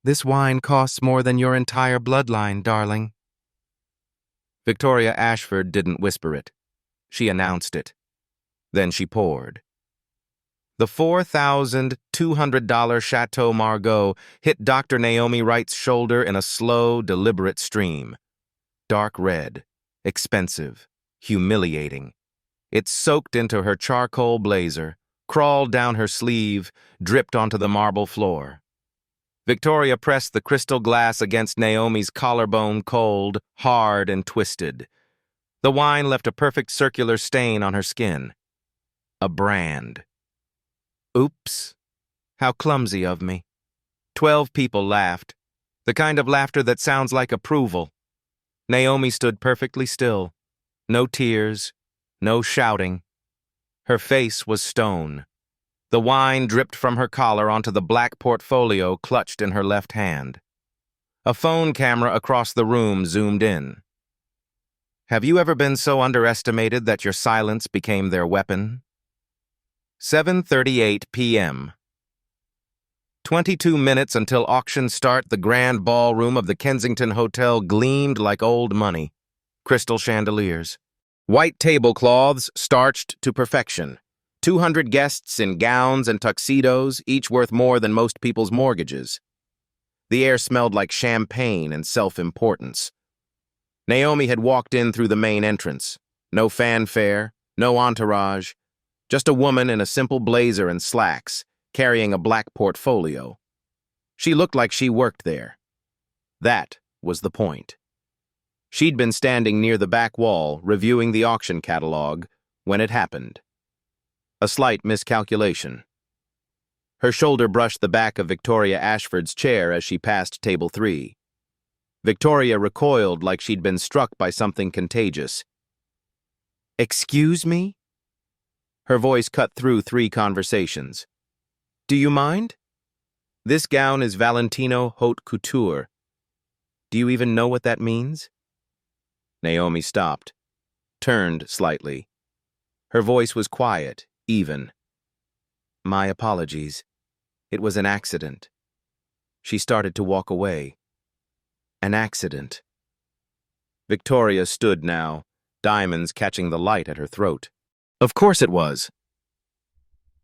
This wine costs more than your entire bloodline, darling. Victoria Ashford didn't whisper it. She announced it. Then she poured. The $4,200 Chateau Margaux hit Dr. Naomi Wright's shoulder in a slow, deliberate stream. Dark red, expensive, humiliating. It soaked into her charcoal blazer, crawled down her sleeve, dripped onto the marble floor. Victoria pressed the crystal glass against Naomi's collarbone cold, hard, and twisted. The wine left a perfect circular stain on her skin. A brand. Oops. How clumsy of me. 12 people laughed. The kind of laughter that sounds like approval. Naomi stood perfectly still. No tears, no shouting. Her face was stone. The wine dripped from her collar onto the black portfolio clutched in her left hand. A phone camera across the room zoomed in. Have you ever been so underestimated that your silence became their weapon? 7:38 p.m. 22 minutes until auction start, the grand ballroom of the Kensington Hotel gleamed like old money. Crystal chandeliers. White tablecloths starched to perfection. 200 guests in gowns and tuxedos, each worth more than most people's mortgages. The air smelled like champagne and self-importance. Naomi had walked in through the main entrance. No fanfare, no entourage. Just a woman in a simple blazer and slacks, carrying a black portfolio. She looked like she worked there. That was the point. She'd been standing near the back wall, reviewing the auction catalog, when it happened. A slight miscalculation. Her shoulder brushed the back of Victoria Ashford's chair as she passed table 3. Victoria recoiled like she'd been struck by something contagious. Excuse me? Her voice cut through 3 conversations. Do you mind? This gown is Valentino Haute Couture. Do you even know what that means? Naomi stopped, turned slightly. Her voice was quiet, even. My apologies. It was an accident. She started to walk away. An accident. Victoria stood now, diamonds catching the light at her throat. Of course it was.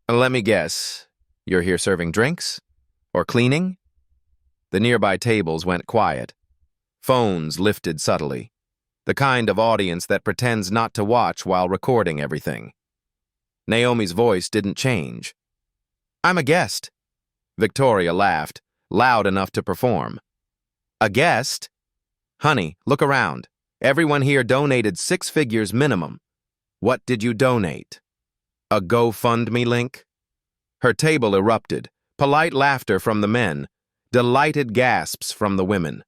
Let me guess. You're here serving drinks? Or cleaning? The nearby tables went quiet. Phones lifted subtly. The kind of audience that pretends not to watch while recording everything. Naomi's voice didn't change. I'm a guest. Victoria laughed, loud enough to perform. A guest? Honey, look around. Everyone here donated 6 figures minimum. What did you donate? A GoFundMe link? Her table erupted, polite laughter from the men, delighted gasps from the women.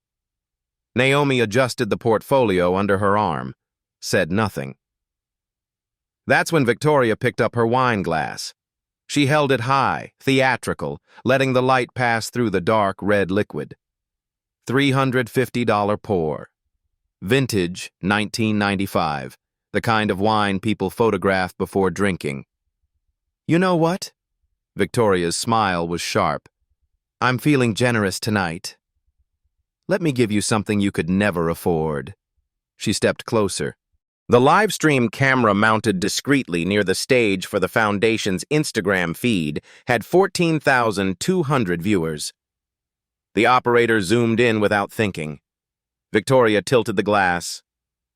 Naomi adjusted the portfolio under her arm, said nothing. That's when Victoria picked up her wine glass. She held it high, theatrical, letting the light pass through the dark red liquid. $350 pour. Vintage 1995. The kind of wine people photograph before drinking. You know what? Victoria's smile was sharp. I'm feeling generous tonight. Let me give you something you could never afford. She stepped closer. The live stream camera mounted discreetly near the stage for the Foundation's Instagram feed had 14,200 viewers. The operator zoomed in without thinking. Victoria tilted the glass.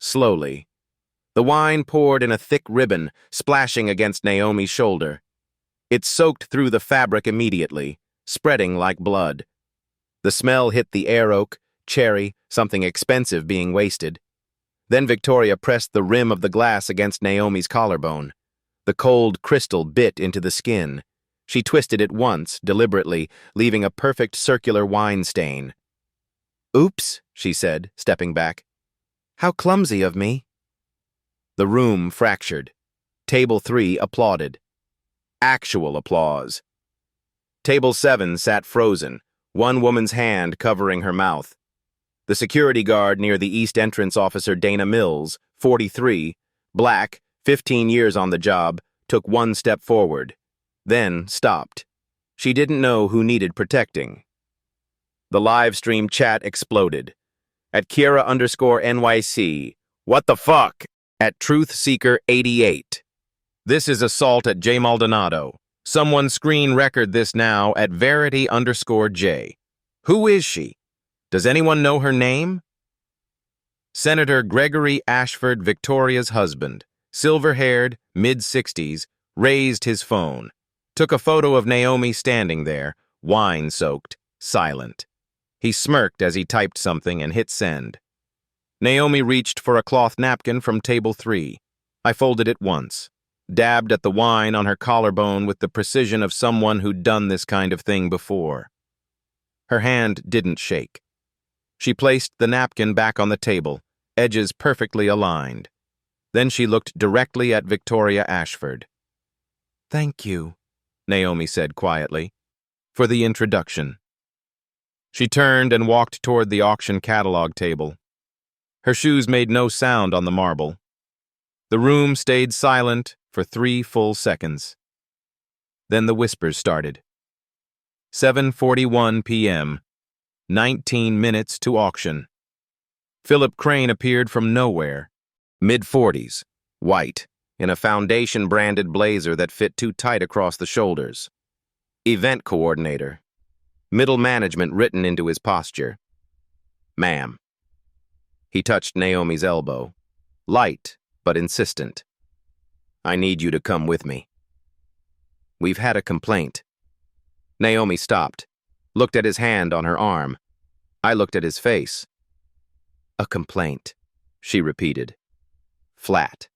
Slowly. The wine poured in a thick ribbon, splashing against Naomi's shoulder. It soaked through the fabric immediately, spreading like blood. The smell hit the air oak, cherry, something expensive being wasted. Then Victoria pressed the rim of the glass against Naomi's collarbone. The cold crystal bit into the skin. She twisted it once, deliberately, leaving a perfect circular wine stain. Oops, she said, stepping back. How clumsy of me. The room fractured. Table 3 applauded. Actual applause. Table 7 sat frozen, one woman's hand covering her mouth. The security guard near the East Entrance officer Dana Mills, 43, black, 15 years on the job, took one step forward, then stopped. She didn't know who needed protecting. The live stream chat exploded. At Kira_NYC, what the fuck? At TruthSeeker88. This is assault at J Maldonado. Someone screen record this now at Verity_J. Who is she? Does anyone know her name? Senator Gregory Ashford, Victoria's husband, silver-haired, mid-60s, raised his phone, took a photo of Naomi standing there, wine-soaked, silent. He smirked as he typed something and hit send. Naomi reached for a cloth napkin from table 3. I folded it once, dabbed at the wine on her collarbone with the precision of someone who'd done this kind of thing before. Her hand didn't shake. She placed the napkin back on the table, edges perfectly aligned. Then she looked directly at Victoria Ashford. "Thank you," Naomi said quietly, "for the introduction." She turned and walked toward the auction catalog table. Her shoes made no sound on the marble. The room stayed silent for 3 full seconds. Then the whispers started. 7:41 p.m., 19 minutes to auction. Philip Crane appeared from nowhere. Mid-40s, white, in a foundation-branded blazer that fit too tight across the shoulders. Event coordinator. Middle management written into his posture. "Ma'am." He touched Naomi's elbow. Light, but insistent. "I need you to come with me. We've had a complaint." Naomi stopped, looked at his hand on her arm. I looked at his face. "A complaint," she repeated. Flat.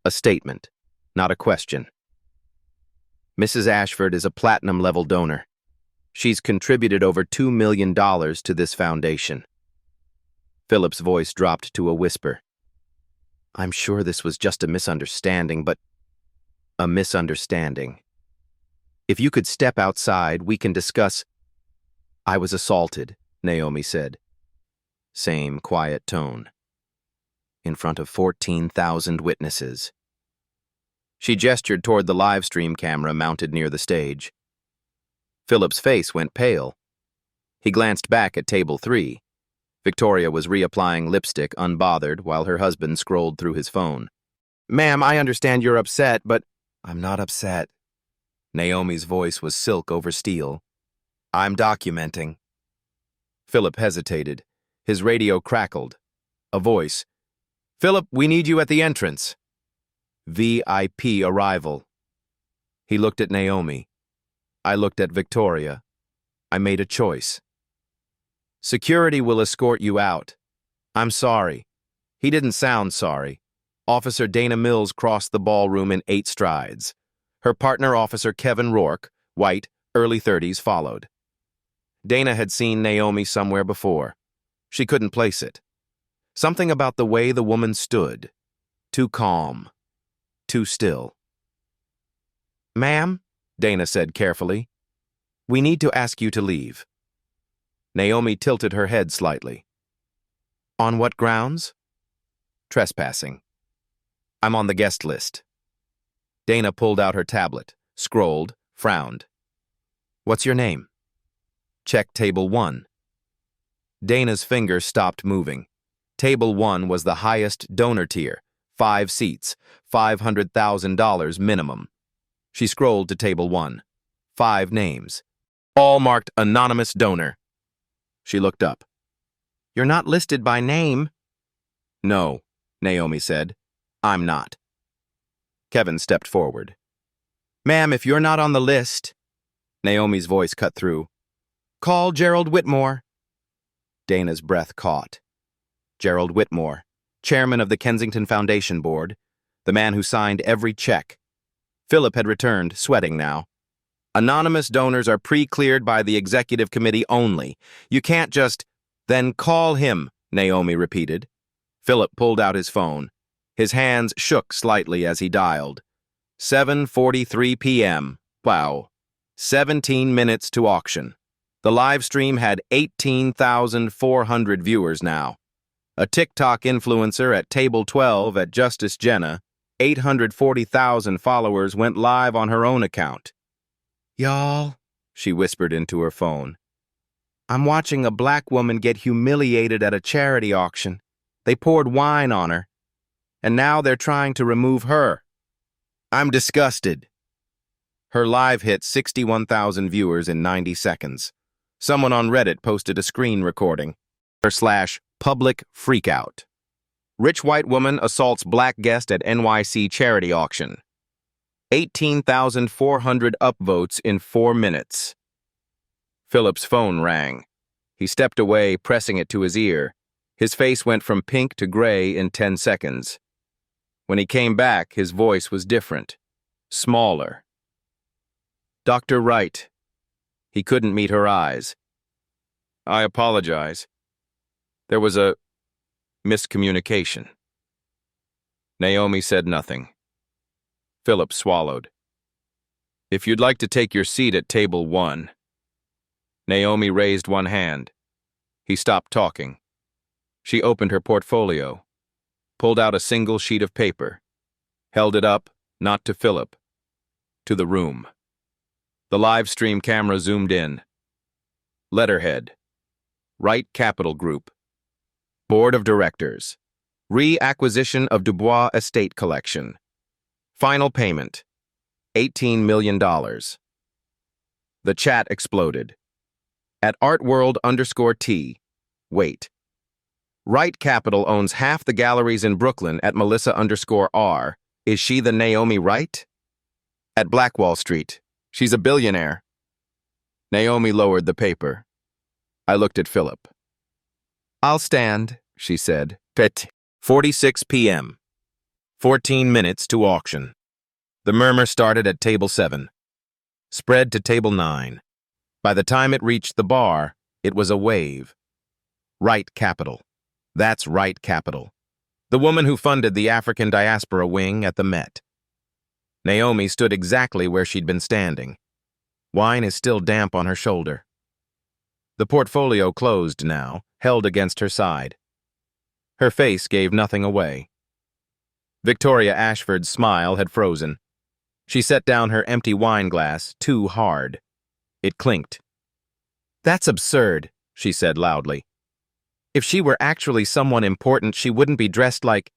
A statement, not a question. "Mrs. Ashford is a platinum-level donor. She's contributed over $2 million to this foundation." Philip's voice dropped to a whisper. "I'm sure this was just a misunderstanding, but a misunderstanding. If you could step outside, we can discuss." "I was assaulted," Naomi said. Same quiet tone. "In front of 14,000 witnesses." She gestured toward the live stream camera mounted near the stage. Philip's face went pale. He glanced back at table 3. Victoria was reapplying lipstick unbothered while her husband scrolled through his phone. "Ma'am, I understand you're upset, but—" "I'm not upset." Naomi's voice was silk over steel. "I'm documenting." Philip hesitated. His radio crackled. A voice. "Philip, we need you at the entrance." VIP arrival. He looked at Naomi. I looked at Victoria. I made a choice. "Security will escort you out." "I'm sorry." He didn't sound sorry. Officer Dana Mills crossed the ballroom in 8 strides. Her partner officer Kevin Rourke, white, early 30s, followed. Dana had seen Naomi somewhere before. She couldn't place it. Something about the way the woman stood. Too calm. Too still. "Ma'am," Dana said carefully, "we need to ask you to leave." Naomi tilted her head slightly. "On what grounds?" "Trespassing. I'm on the guest list." Dana pulled out her tablet, scrolled, frowned. "What's your name?" "Check table 1. Dana's finger stopped moving. Table 1 was the highest donor tier, 5 seats, $500,000 minimum. She scrolled to table 1. 5 names. All marked anonymous donor. She looked up. "You're not listed by name." "No," Naomi said. "I'm not." Kevin stepped forward. "Ma'am, if you're not on the list—" Naomi's voice cut through. "Call Gerald Whitmore." Dana's breath caught. Gerald Whitmore, chairman of the Kensington Foundation Board, the man who signed every check. Philip had returned, sweating now. "Anonymous donors are pre-cleared by the executive committee only. You can't just—" "Then call him," Naomi repeated. Philip pulled out his phone. His hands shook slightly as he dialed. 7:43 p.m. Wow. 17 minutes to auction. The live stream had 18,400 viewers now. A TikTok influencer at Table 12 at Justice Jenna, 840,000 followers went live on her own account. "Y'all," she whispered into her phone. I'm watching a black woman get humiliated at a charity auction. They poured wine on her, and now they're trying to remove her. I'm disgusted. Her live hit 61,000 viewers in 90 seconds. Someone on Reddit posted a screen recording. /public freakout. Rich white woman assaults black guest at NYC charity auction. 18,400 upvotes in 4 minutes. Philip's phone rang. He stepped away, pressing it to his ear. His face went from pink to gray in 10 seconds. When he came back, his voice was different, smaller. Dr. Wright. He couldn't meet her eyes. I apologize. There was a miscommunication. Naomi said nothing. Philip swallowed. If you'd like to take your seat at table 1. Naomi raised one hand. He stopped talking. She opened her portfolio, pulled out a single sheet of paper, held it up, not to Philip, to the room. The live stream camera zoomed in. Letterhead. Wright Capital Group. Board of Directors. Reacquisition of Dubois Estate Collection. Final payment. $18 million. The chat exploded. At artworld_T. Wait. Wright Capital owns half the galleries in Brooklyn at Melissa_R. Is she the Naomi Wright? At Black Wall Street. She's a billionaire. Naomi lowered the paper. I looked at Philip. I'll stand, she said. 46 p.m. 14 minutes to auction. The murmur started at table 7. Spread to table 9. By the time it reached the bar, it was a wave. Wright Capital. That's Wright Capital. The woman who funded the African diaspora wing at the Met. Naomi stood exactly where she'd been standing. Wine is still damp on her shoulder. The portfolio closed now, held against her side. Her face gave nothing away. Victoria Ashford's smile had frozen. She set down her empty wine glass too hard. It clinked. That's absurd, she said loudly. If she were actually someone important, she wouldn't be dressed like...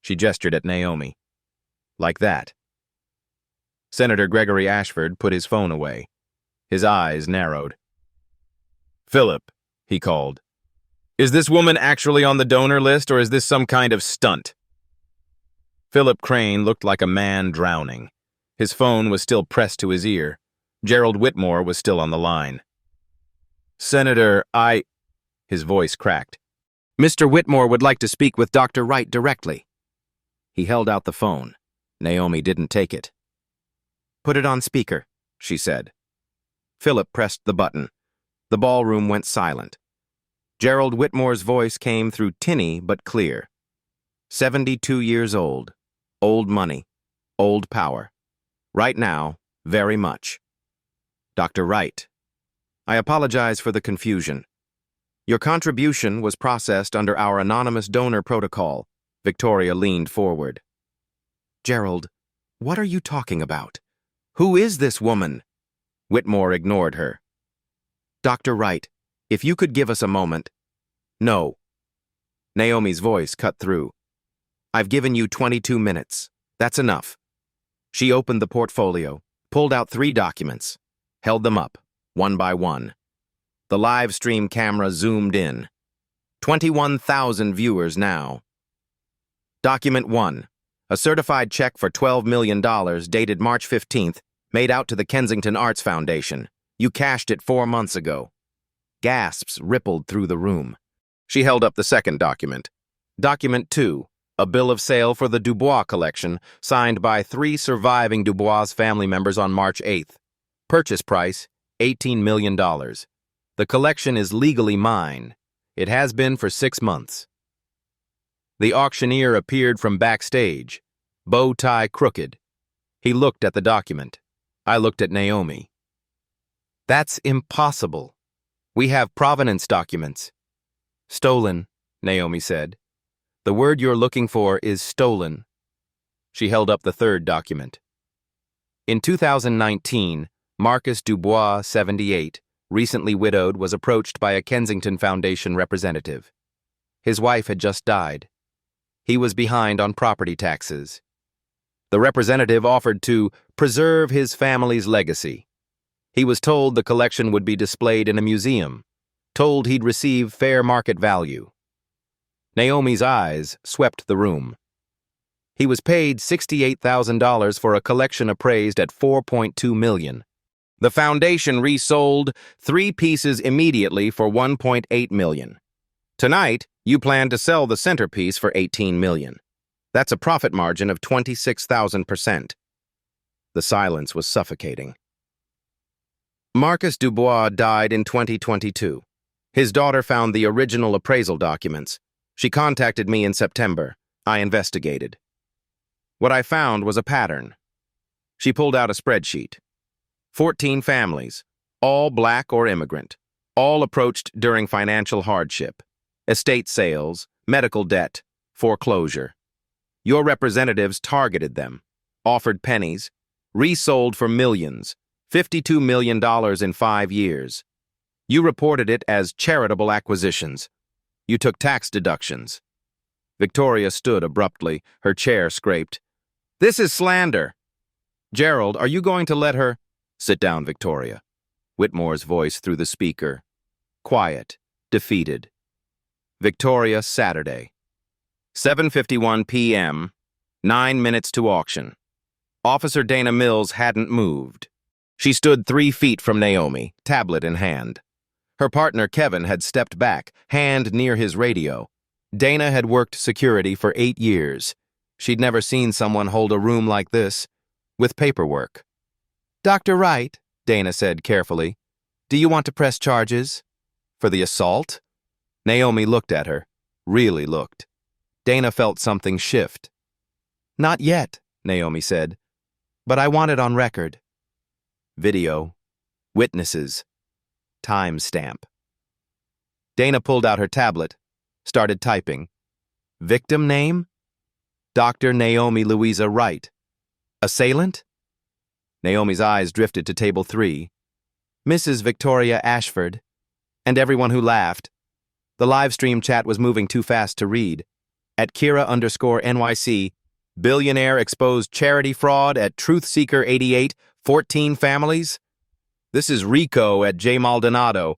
She gestured at Naomi. Like that. Senator Gregory Ashford put his phone away. His eyes narrowed. Philip, he called. Is this woman actually on the donor list, or is this some kind of stunt? Philip Crane looked like a man drowning. His phone was still pressed to his ear. Gerald Whitmore was still on the line. Senator, His voice cracked. Mr. Whitmore would like to speak with Dr. Wright directly. He held out the phone. Naomi didn't take it. Put it on speaker, she said. Philip pressed the button. The ballroom went silent. Gerald Whitmore's voice came through tinny but clear. 72 years old. Old money. Old power. Right now, very much. Dr. Wright. I apologize for the confusion. Your contribution was processed under our anonymous donor protocol. Victoria leaned forward. Gerald, what are you talking about? Who is this woman? Whitmore ignored her. Dr. Wright, if you could give us a moment. No. Naomi's voice cut through. I've given you 22 minutes. That's enough. She opened the portfolio, pulled out 3 documents, held them up, one by one. The live stream camera zoomed in. 21,000 viewers now. Document 1. A certified check for $12 million dated March 15th, made out to the Kensington Arts Foundation. You cashed it 4 months ago. Gasps rippled through the room. She held up the second document. Document 2. A bill of sale for the Dubois collection, signed by 3 surviving Dubois family members on March 8th. Purchase price, $18 million. The collection is legally mine. It has been for 6 months. The auctioneer appeared from backstage, bow tie crooked. He looked at the document. I looked at Naomi. That's impossible. We have provenance documents. Stolen, Naomi said. The word you're looking for is stolen. She held up the third document. In 2019, Marcus Dubois, 78, recently widowed, was approached by a Kensington Foundation representative. His wife had just died. He was behind on property taxes. The representative offered to preserve his family's legacy. He was told the collection would be displayed in a museum, told he'd receive fair market value. Naomi's eyes swept the room. He was paid $68,000 for a collection appraised at $4.2 million. The foundation resold 3 pieces immediately for $1.8 million. Tonight, you plan to sell the centerpiece for $18 million. That's a profit margin of 26,000%. The silence was suffocating. Marcus Dubois died in 2022. His daughter found the original appraisal documents. She contacted me in September. I investigated. What I found was a pattern. She pulled out a spreadsheet. 14 families, all black or immigrant, all approached during financial hardship, estate sales, medical debt, foreclosure. Your representatives targeted them, offered pennies, resold for millions, $52 million in 5 years. You reported it as charitable acquisitions. You took tax deductions. Victoria stood abruptly, her chair scraped. This is slander. Gerald, are you going to let her? Sit down, Victoria. Whitmore's voice through the speaker. Quiet, defeated. Victoria, Saturday. 7:51 p.m., 9 minutes to auction. Officer Dana Mills hadn't moved. She stood 3 feet from Naomi, tablet in hand. Her partner, Kevin, had stepped back, hand near his radio. Dana had worked security for 8 years. She'd never seen someone hold a room like this, with paperwork. Dr. Wright, Dana said carefully, do you want to press charges? For the assault? Naomi looked at her, really looked. Dana felt something shift. Not yet, Naomi said, but I want it on record. Video, witnesses, timestamp. Dana pulled out her tablet, started typing. Victim name? Dr. Naomi Louisa Wright. Assailant? Naomi's eyes drifted to table 3. Mrs. Victoria Ashford. And everyone who laughed. The live stream chat was moving too fast to read. At Kira_NYC, billionaire exposed charity fraud at Truthseeker 88, 14 families. This is Rico at J. Maldonado.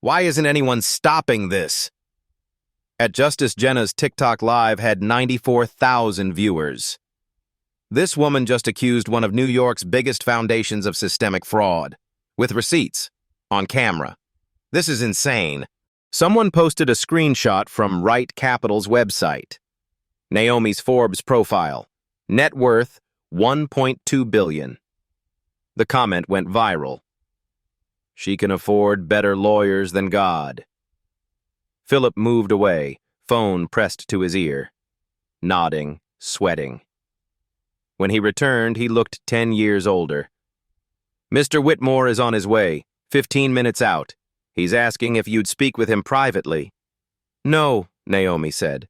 Why isn't anyone stopping this? At Justice Jenna's TikTok Live had 94,000 viewers. This woman just accused one of New York's biggest foundations of systemic fraud, with receipts, on camera. This is insane. Someone posted a screenshot from Wright Capital's website. Naomi's Forbes profile. Net worth, $1.2 billion. The comment went viral. She can afford better lawyers than God. Philip moved away, phone pressed to his ear. Nodding, sweating. When he returned, he looked 10 years older. Mr. Whitmore is on his way, 15 minutes out. He's asking if you'd speak with him privately. No, Naomi said.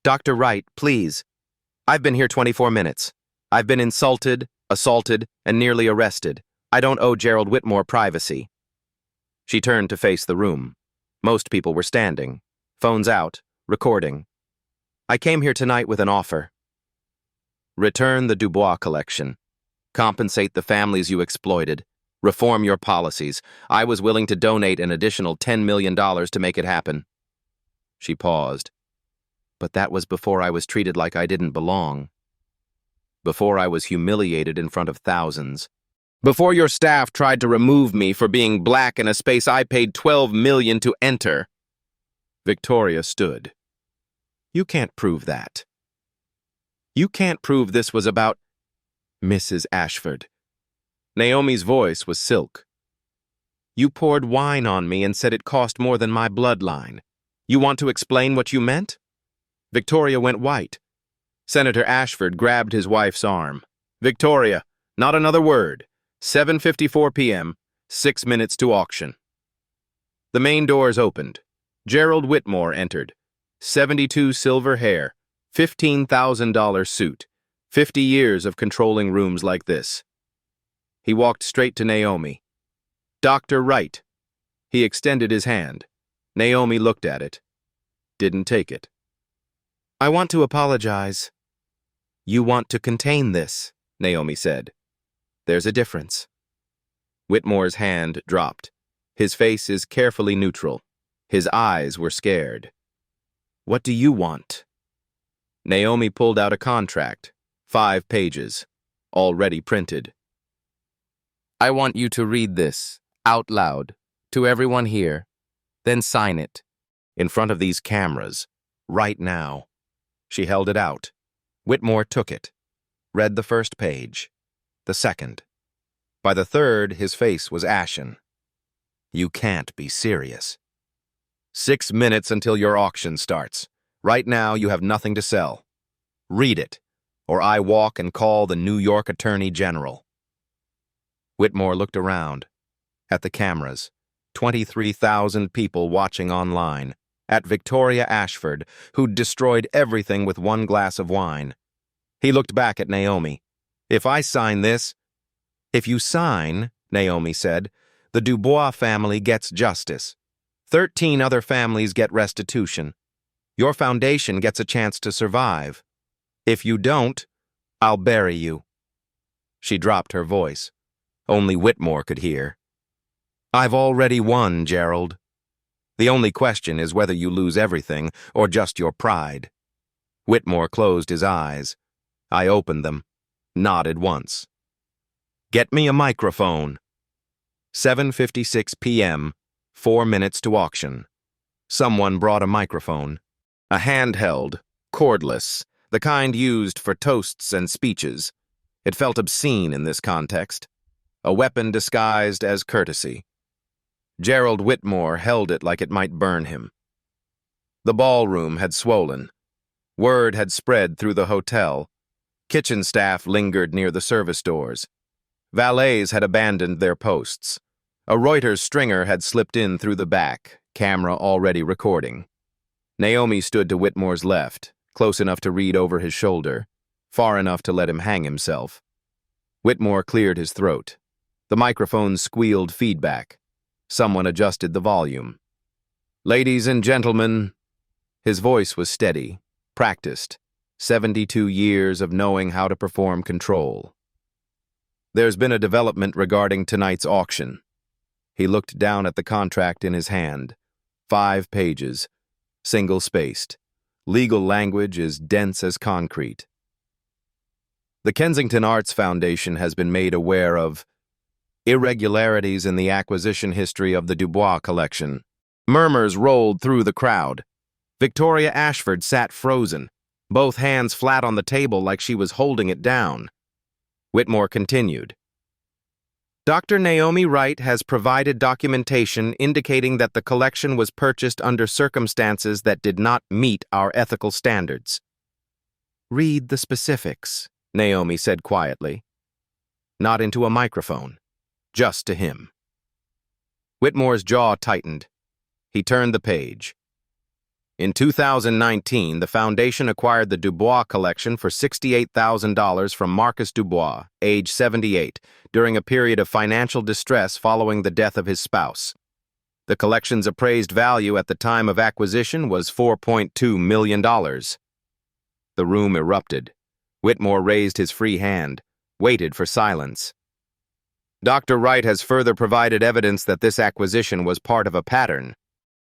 Dr. Wright, please. I've been here 24 minutes. I've been insulted, assaulted, and nearly arrested. I don't owe Gerald Whitmore privacy. She turned to face the room. Most people were standing, phones out, recording. I came here tonight with an offer. Return the Dubois collection. Compensate the families you exploited. Reform your policies. I was willing to donate an additional $10 million to make it happen. She paused. But that was before I was treated like I didn't belong. Before I was humiliated in front of thousands. Before your staff tried to remove me for being black in a space I paid $12 million to enter. Victoria stood. You can't prove that. You can't prove this was about Mrs. Ashford. Naomi's voice was silk. You poured wine on me and said it cost more than my bloodline. You want to explain what you meant? Victoria went white. Senator Ashford grabbed his wife's arm. Victoria, not another word. 7:54 p.m., 6 minutes to auction. The main doors opened. Gerald Whitmore entered. 72 silver hair, $15,000 suit, 50 years of controlling rooms like this. He walked straight to Naomi. Dr. Wright. He extended his hand. Naomi looked at it. Didn't take it. "I want to apologize." "You want to contain this," Naomi said. "There's a difference." Whitmore's hand dropped. His face is carefully neutral. His eyes were scared. "What do you want?" Naomi pulled out a contract, 5 pages, already printed. "I want you to read this, out loud, to everyone here, then sign it, in front of these cameras, right now." She held it out. Whitmore took it, read the first page, the second. By the third, his face was ashen. "You can't be serious. 6 minutes until your auction starts. Right now, you have nothing to sell. Read it, or I walk and call the New York Attorney General." Whitmore looked around, at the cameras, 23,000 people watching online, at Victoria Ashford, who'd destroyed everything with 1 glass of wine. He looked back at Naomi. "If I sign this—" "If you sign," Naomi said, "the Dubois family gets justice. 13 other families get restitution. Your foundation gets a chance to survive. If you don't, I'll bury you." She dropped her voice. Only Whitmore could hear. "I've already won, Gerald. The only question is whether you lose everything or just your pride." Whitmore closed his eyes. I opened them, nodded once. "Get me a microphone." 7:56 p.m., 4 minutes to auction. Someone brought a microphone. A handheld, cordless, the kind used for toasts and speeches. It felt obscene in this context. A weapon disguised as courtesy. Gerald Whitmore held it like it might burn him. The ballroom had swollen. Word had spread through the hotel. Kitchen staff lingered near the service doors. Valets had abandoned their posts. A Reuters stringer had slipped in through the back, camera already recording. Naomi stood to Whitmore's left, close enough to read over his shoulder, far enough to let him hang himself. Whitmore cleared his throat. The microphone squealed feedback. Someone adjusted the volume. "Ladies and gentlemen," his voice was steady, practiced, 72 years of knowing how to perform control. "There's been a development regarding tonight's auction." He looked down at the contract in his hand. 5 pages, single-spaced. Legal language as dense as concrete. "The Kensington Arts Foundation has been made aware of irregularities in the acquisition history of the Dubois collection." Murmurs rolled through the crowd. Victoria Ashford sat frozen, both hands flat on the table like she was holding it down. Whitmore continued. "Dr. Naomi Wright has provided documentation indicating that the collection was purchased under circumstances that did not meet our ethical standards." "Read the specifics," Naomi said quietly. Not into a microphone, just to him. Whitmore's jaw tightened. He turned the page. In 2019, the foundation acquired the Dubois collection for $68,000 from Marcus Dubois, age 78, during a period of financial distress following the death of his spouse. The collection's appraised value at the time of acquisition was $4.2 million. The room erupted. Whitmore raised his free hand, waited for silence. "Dr. Wright has further provided evidence that this acquisition was part of a pattern.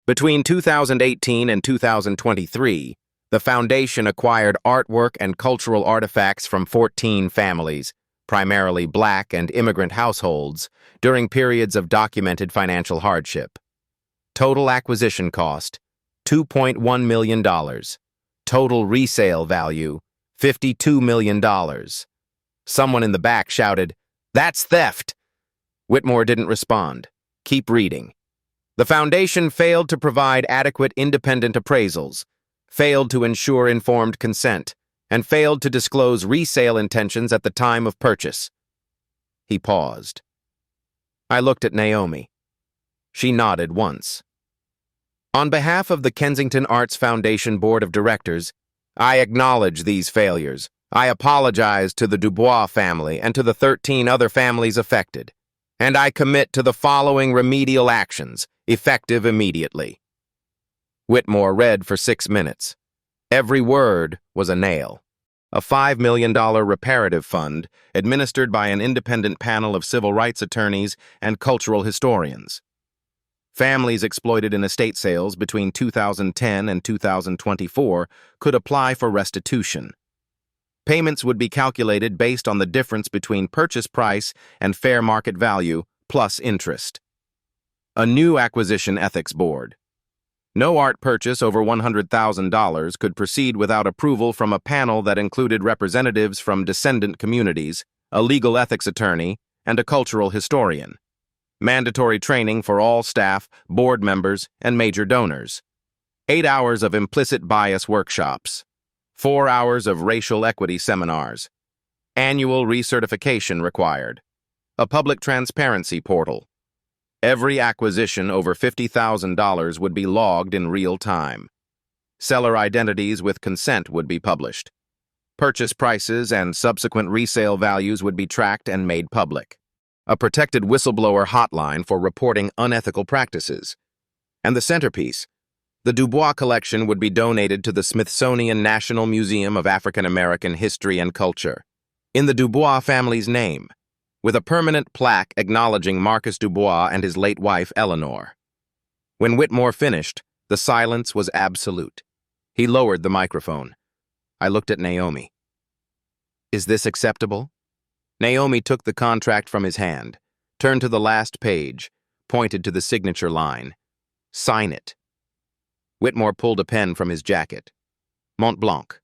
Between 2018 and 2023, the foundation acquired artwork and cultural artifacts from 14 families, primarily Black and immigrant households, during periods of documented financial hardship. Total acquisition cost, $2.1 million. Total resale value, $52 million. Someone in the back shouted, "That's theft!" Whitmore didn't respond. Keep reading. "The foundation failed to provide adequate independent appraisals, failed to ensure informed consent, and failed to disclose resale intentions at the time of purchase." He paused. I looked at Naomi. She nodded once. "On behalf of the Kensington Arts Foundation Board of Directors, I acknowledge these failures. I apologize to the Dubois family and to the 13 other families affected. and I commit to the following remedial actions, effective immediately. Whitmore read for 6 minutes. Every word was a nail. A $5 million reparative fund administered by an independent panel of civil rights attorneys and cultural historians. Families exploited in estate sales between 2010 and 2024 could apply for restitution. Payments would be calculated based on the difference between purchase price and fair market value plus interest. A new acquisition ethics board. No art purchase over $100,000 could proceed without approval from a panel that included representatives from descendant communities, a legal ethics attorney, and a cultural historian. Mandatory training for all staff, board members, and major donors. 8 hours of implicit bias workshops. 4 hours of racial equity seminars. Annual recertification required. A public transparency portal. Every acquisition over $50,000 would be logged in real time. Seller identities with consent would be published. Purchase prices and subsequent resale values would be tracked and made public. A protected whistleblower hotline for reporting unethical practices. And the centerpiece, the Dubois collection would be donated to the Smithsonian National Museum of African American History and Culture, in the Dubois family's name, with a permanent plaque acknowledging Marcus Dubois and his late wife, Eleanor. When Whitmore finished, the silence was absolute. He lowered the microphone. I looked at Naomi. Is this acceptable? Naomi took the contract from his hand, turned to the last page, pointed to the signature line. Sign it. Whitmore pulled a pen from his jacket. Mont Blanc.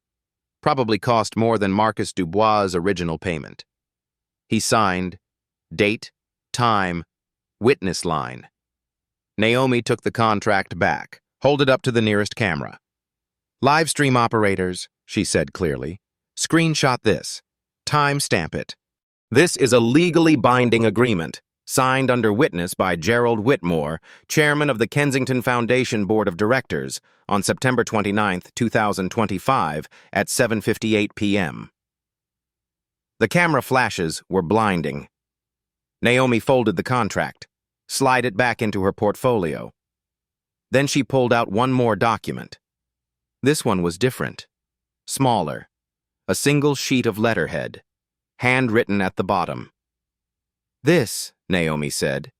Probably cost more than Marcus Dubois' original payment. He signed, date, time, witness line. Naomi took the contract back, hold it up to the nearest camera. Live stream operators, she said clearly, screenshot this, time-stamp it. This is a legally binding agreement, signed under witness by Gerald Whitmore, chairman of the Kensington Foundation Board of Directors, on September 29, 2025, at 7:58 p.m. The camera flashes were blinding. Naomi folded the contract, slid it back into her portfolio. Then she pulled out one more document. This one was different, smaller, a single sheet of letterhead, handwritten at the bottom. This, Naomi said,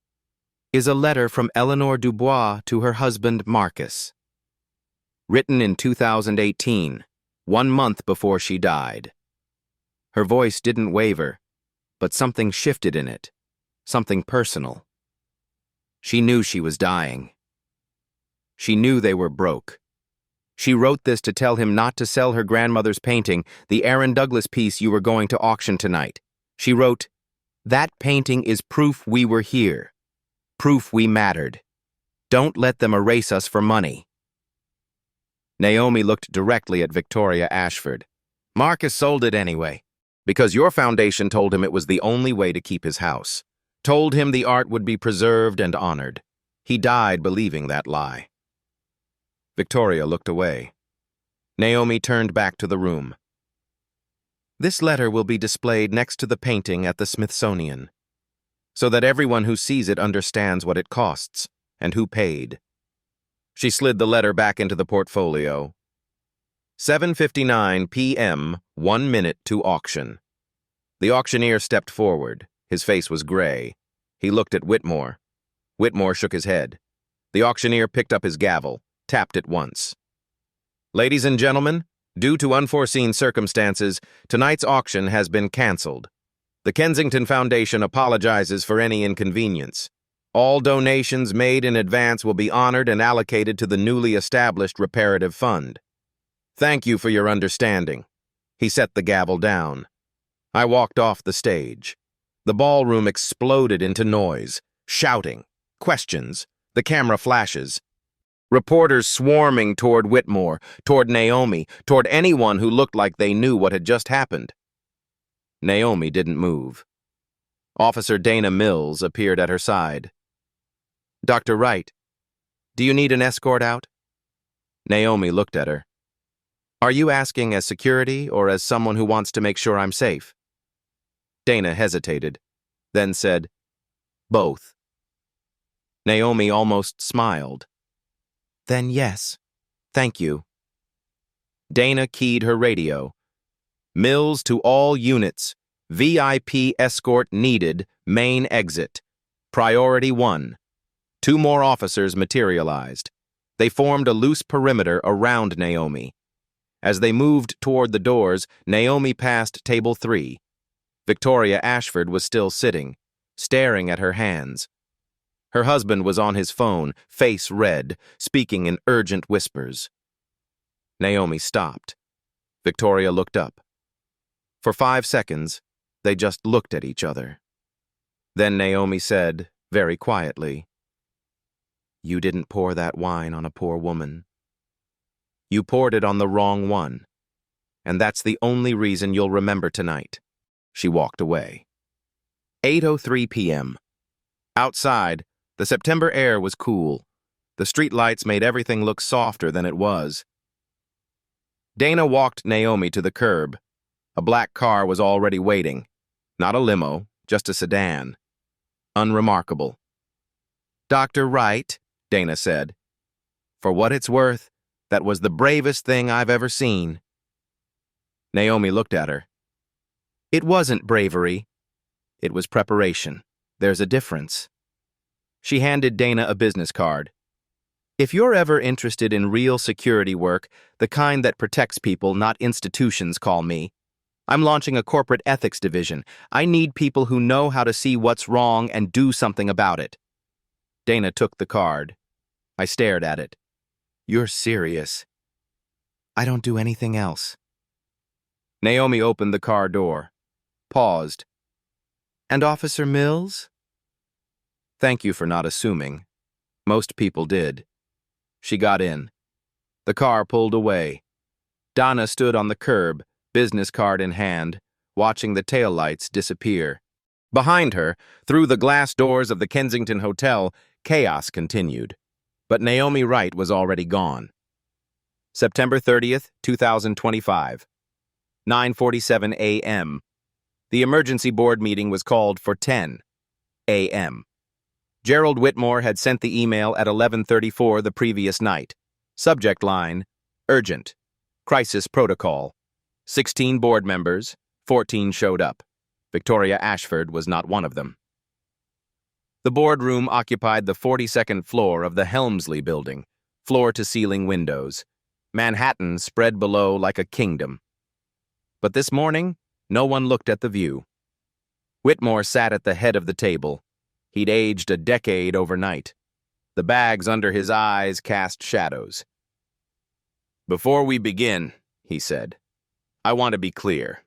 is a letter from Eleanor Dubois to her husband Marcus. Written in 2018, 1 month before she died. Her voice didn't waver, but something shifted in it, something personal. She knew she was dying. She knew they were broke. She wrote this to tell him not to sell her grandmother's painting, the Aaron Douglas piece you were going to auction tonight. She wrote, "That painting is proof we were here, proof we mattered. Don't let them erase us for money." Naomi looked directly at Victoria Ashford. Marcus sold it anyway, because your foundation told him it was the only way to keep his house, told him the art would be preserved and honored. He died believing that lie. Victoria looked away. Naomi turned back to the room. This letter will be displayed next to the painting at the Smithsonian, so that everyone who sees it understands what it costs and who paid. She slid the letter back into the portfolio. 7:59 p.m., 1 minute to auction. The auctioneer stepped forward. His face was gray. He looked at Whitmore. Whitmore shook his head. The auctioneer picked up his gavel, tapped it once. Ladies and gentlemen, due to unforeseen circumstances, tonight's auction has been canceled. The Kensington Foundation apologizes for any inconvenience. All donations made in advance will be honored and allocated to the newly established reparative fund. Thank you for your understanding. He set the gavel down. I walked off the stage. The ballroom exploded into noise, shouting, questions, the camera flashes. Reporters swarming toward Whitmore, toward Naomi, toward anyone who looked like they knew what had just happened. Naomi didn't move. Officer Dana Mills appeared at her side. Dr. Wright, do you need an escort out? Naomi looked at her. Are you asking as security or as someone who wants to make sure I'm safe? Dana hesitated, then said, Both. Naomi almost smiled. Then yes, thank you. Dana keyed her radio. Mills to all units. VIP escort needed, main exit. Priority 1. 2 more officers materialized. They formed a loose perimeter around Naomi. As they moved toward the doors, Naomi passed table 3. Victoria Ashford was still sitting, staring at her hands. Her husband was on his phone, face red, speaking in urgent whispers. Naomi stopped. Victoria looked up. For 5 seconds, they just looked at each other. Then Naomi said, very quietly, "You didn't pour that wine on a poor woman. You poured it on the wrong one. And that's the only reason you'll remember tonight." She walked away. 8:03 p.m. Outside, the September air was cool. The street lights made everything look softer than it was. Dana walked Naomi to the curb. A black car was already waiting. Not a limo, just a sedan. Unremarkable. "Dr. Wright," Dana said. "For what it's worth, that was the bravest thing I've ever seen." Naomi looked at her. "It wasn't bravery. It was preparation. There's a difference." She handed Dana a business card. "If you're ever interested in real security work, the kind that protects people, not institutions, call me. I'm launching a corporate ethics division. I need people who know how to see what's wrong and do something about it." Dana took the card. I stared at it. "You're serious." "I don't do anything else." Naomi opened the car door. Paused. "And Officer Mills?" "Thank you for not assuming. Most people did." She got in. The car pulled away. Donna stood on the curb, business card in hand, watching the taillights disappear. Behind her, through the glass doors of the Kensington Hotel, chaos continued. But Naomi Wright was already gone. September 30th, 2025. 9:47 a.m. The emergency board meeting was called for 10 a.m. Gerald Whitmore had sent the email at 11:34 the previous night. Subject line, urgent, crisis protocol. 16 board members, 14 showed up. Victoria Ashford was not one of them. The boardroom occupied the 42nd floor of the Helmsley building, floor-to-ceiling windows. Manhattan spread below like a kingdom. But this morning, no one looked at the view. Whitmore sat at the head of the table. He'd aged a decade overnight. The bags under his eyes cast shadows. "Before we begin," he said, "I want to be clear.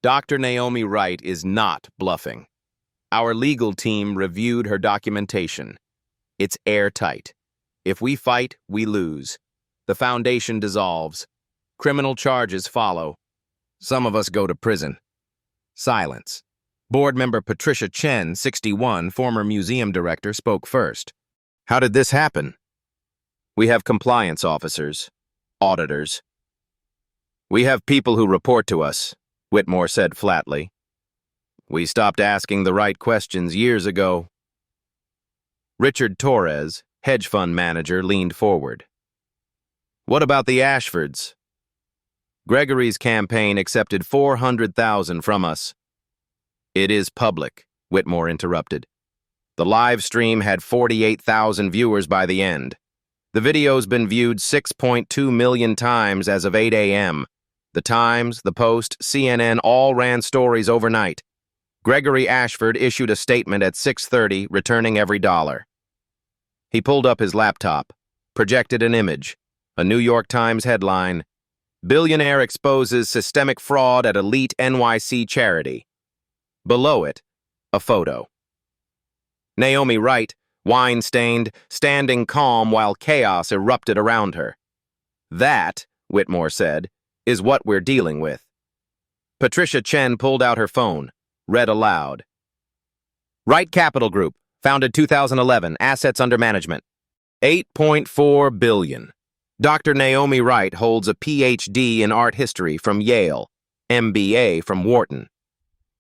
Dr. Naomi Wright is not bluffing. Our legal team reviewed her documentation. It's airtight. If we fight, we lose. The foundation dissolves. Criminal charges follow. Some of us go to prison." Silence. Board member Patricia Chen, 61, former museum director, spoke first. "How did this happen?" "We have compliance officers, auditors. We have people who report to us," Whitmore said flatly. "We stopped asking the right questions years ago." Richard Torres, hedge fund manager, leaned forward. "What about the Ashfords?" "Gregory's campaign accepted $400,000 from us." "It is public," Whitmore interrupted. "The live stream had 48,000 viewers by the end. The video's been viewed 6.2 million times as of 8 a.m. The Times, the Post, CNN all ran stories overnight. Gregory Ashford issued a statement at 6:30, returning every dollar." He pulled up his laptop, projected an image, a New York Times headline, "Billionaire exposes systemic fraud at elite NYC charity." Below it, a photo. Naomi Wright, wine-stained, standing calm while chaos erupted around her. "That," Whitmore said, "is what we're dealing with." Patricia Chen pulled out her phone, read aloud. "Wright Capital Group, founded 2011, assets under management, 8.4 billion. Dr. Naomi Wright holds a PhD in art history from Yale, MBA from Wharton.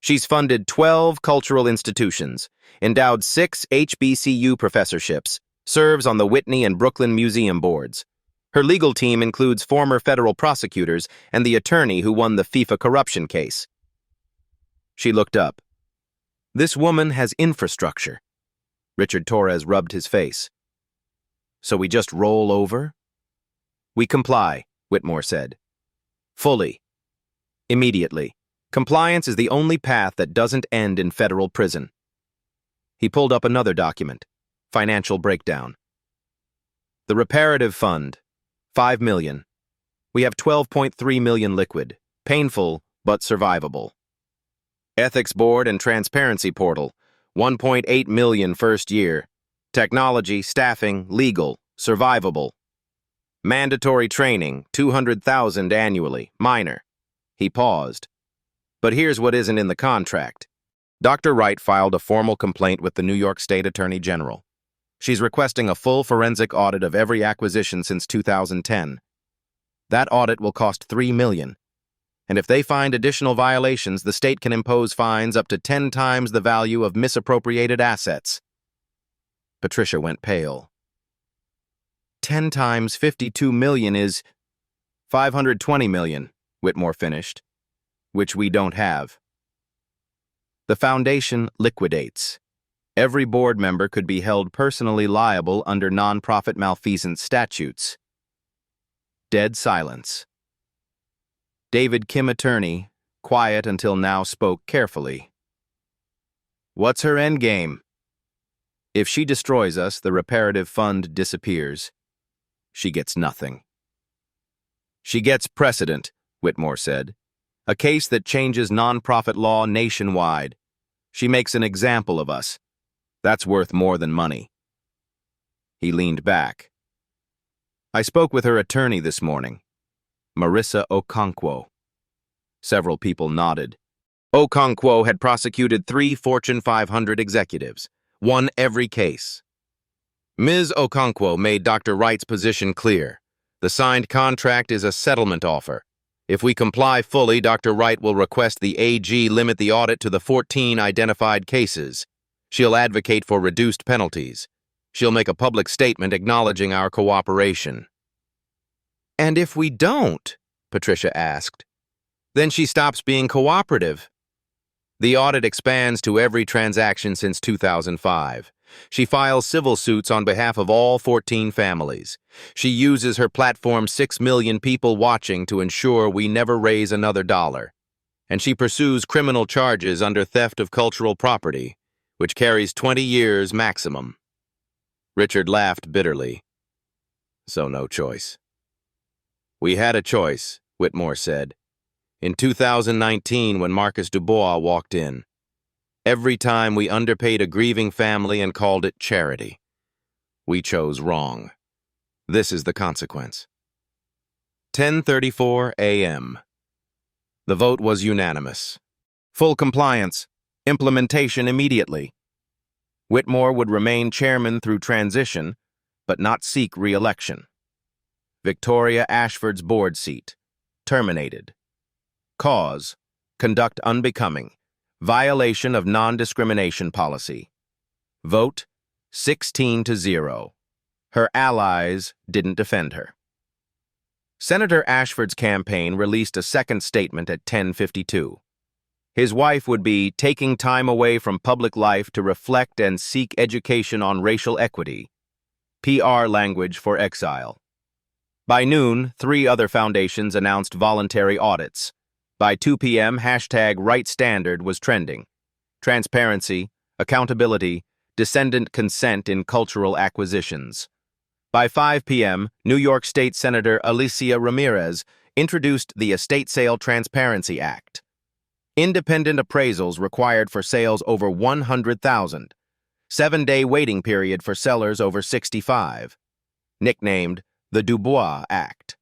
She's funded 12 cultural institutions, endowed 6 HBCU professorships, serves on the Whitney and Brooklyn Museum boards. Her legal team includes former federal prosecutors and the attorney who won the FIFA corruption case. She looked up. This woman has infrastructure. Richard Torres rubbed his face. So we just roll over? We comply, Whitmore said. Fully. Immediately. Compliance is the only path that doesn't end in federal prison. He pulled up another document. Financial breakdown. The reparative fund, $5 million. We have $12.3 million liquid. Painful, but survivable. Ethics board and transparency portal, $1.8 million first year. Technology, staffing, legal, survivable. Mandatory training, $200,000 annually, minor. He paused. But here's what isn't in the contract. Dr. Wright filed a formal complaint with the New York State Attorney General. She's requesting a full forensic audit of every acquisition since 2010. That audit will cost $3 million. And if they find additional violations, the state can impose fines up to 10 times the value of misappropriated assets. Patricia went pale. 10 times $52 million is $520 million, Whitmore finished, which we don't have. The foundation liquidates. Every board member could be held personally liable under nonprofit malfeasance statutes. Dead silence. David Kim, attorney, quiet until now, spoke carefully. What's her endgame? If she destroys us, the reparative fund disappears. She gets nothing. She gets precedent, Whitmore said. A case that changes nonprofit law nationwide. She makes an example of us. That's worth more than money. He leaned back. I spoke with her attorney this morning, Marissa Okonkwo. Several people nodded. Okonkwo had prosecuted 3 Fortune 500 executives, won every case. Ms. Okonkwo made Dr. Wright's position clear. The signed contract is a settlement offer. If we comply fully, Dr. Wright will request the AG limit the audit to the 14 identified cases. She'll advocate for reduced penalties. She'll make a public statement acknowledging our cooperation. And if we don't, Patricia asked, then she stops being cooperative. The audit expands to every transaction since 2005. She files civil suits on behalf of all 14 families. She uses her platform 6 million people watching to ensure we never raise another dollar. And she pursues criminal charges under theft of cultural property, which carries 20 years maximum. Richard laughed bitterly. So no choice. We had a choice, Whitmore said. In 2019, when Marcus Dubois walked in. Every time we underpaid a grieving family and called it charity. We chose wrong. This is the consequence. 10:34 a.m. The vote was unanimous. Full compliance. Implementation immediately. Whitmore would remain chairman through transition, but not seek re-election. Victoria Ashford's board seat. Terminated. Cause. Conduct unbecoming. Violation of non-discrimination policy. Vote 16-0. Her allies didn't defend her. Senator Ashford's campaign released a second statement at 10:52. His wife would be taking time away from public life to reflect and seek education on racial equity. PR language for exile. By noon, 3 other foundations announced voluntary audits. By 2 p.m., #RightStandard was trending. Transparency, accountability, descendant consent in cultural acquisitions. By 5 p.m., New York State Senator Alicia Ramirez introduced the Estate Sale Transparency Act. Independent appraisals required for sales over $100,000. 7-day waiting period for sellers over 65. Nicknamed the Dubois Act.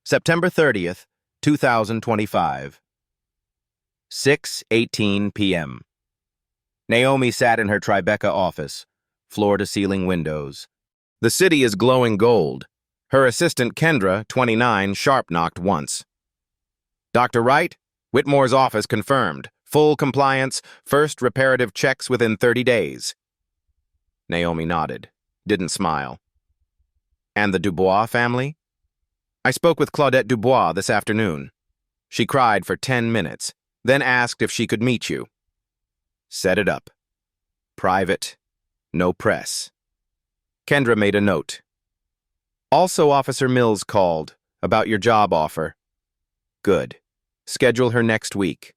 September 30th, 2025. 6:18 p.m. Naomi sat in her Tribeca office, floor-to-ceiling windows. The city is glowing gold. Her assistant Kendra, 29, sharp-knocked once. Dr. Wright, Whitmore's office confirmed. Full compliance, first reparative checks within 30 days. Naomi nodded, didn't smile. And the Dubois family? I spoke with Claudette Dubois this afternoon. She cried for 10 minutes, then asked if she could meet you. Set it up. Private, no press. Kendra made a note. Also, Officer Mills called about your job offer. Good. Schedule her next week.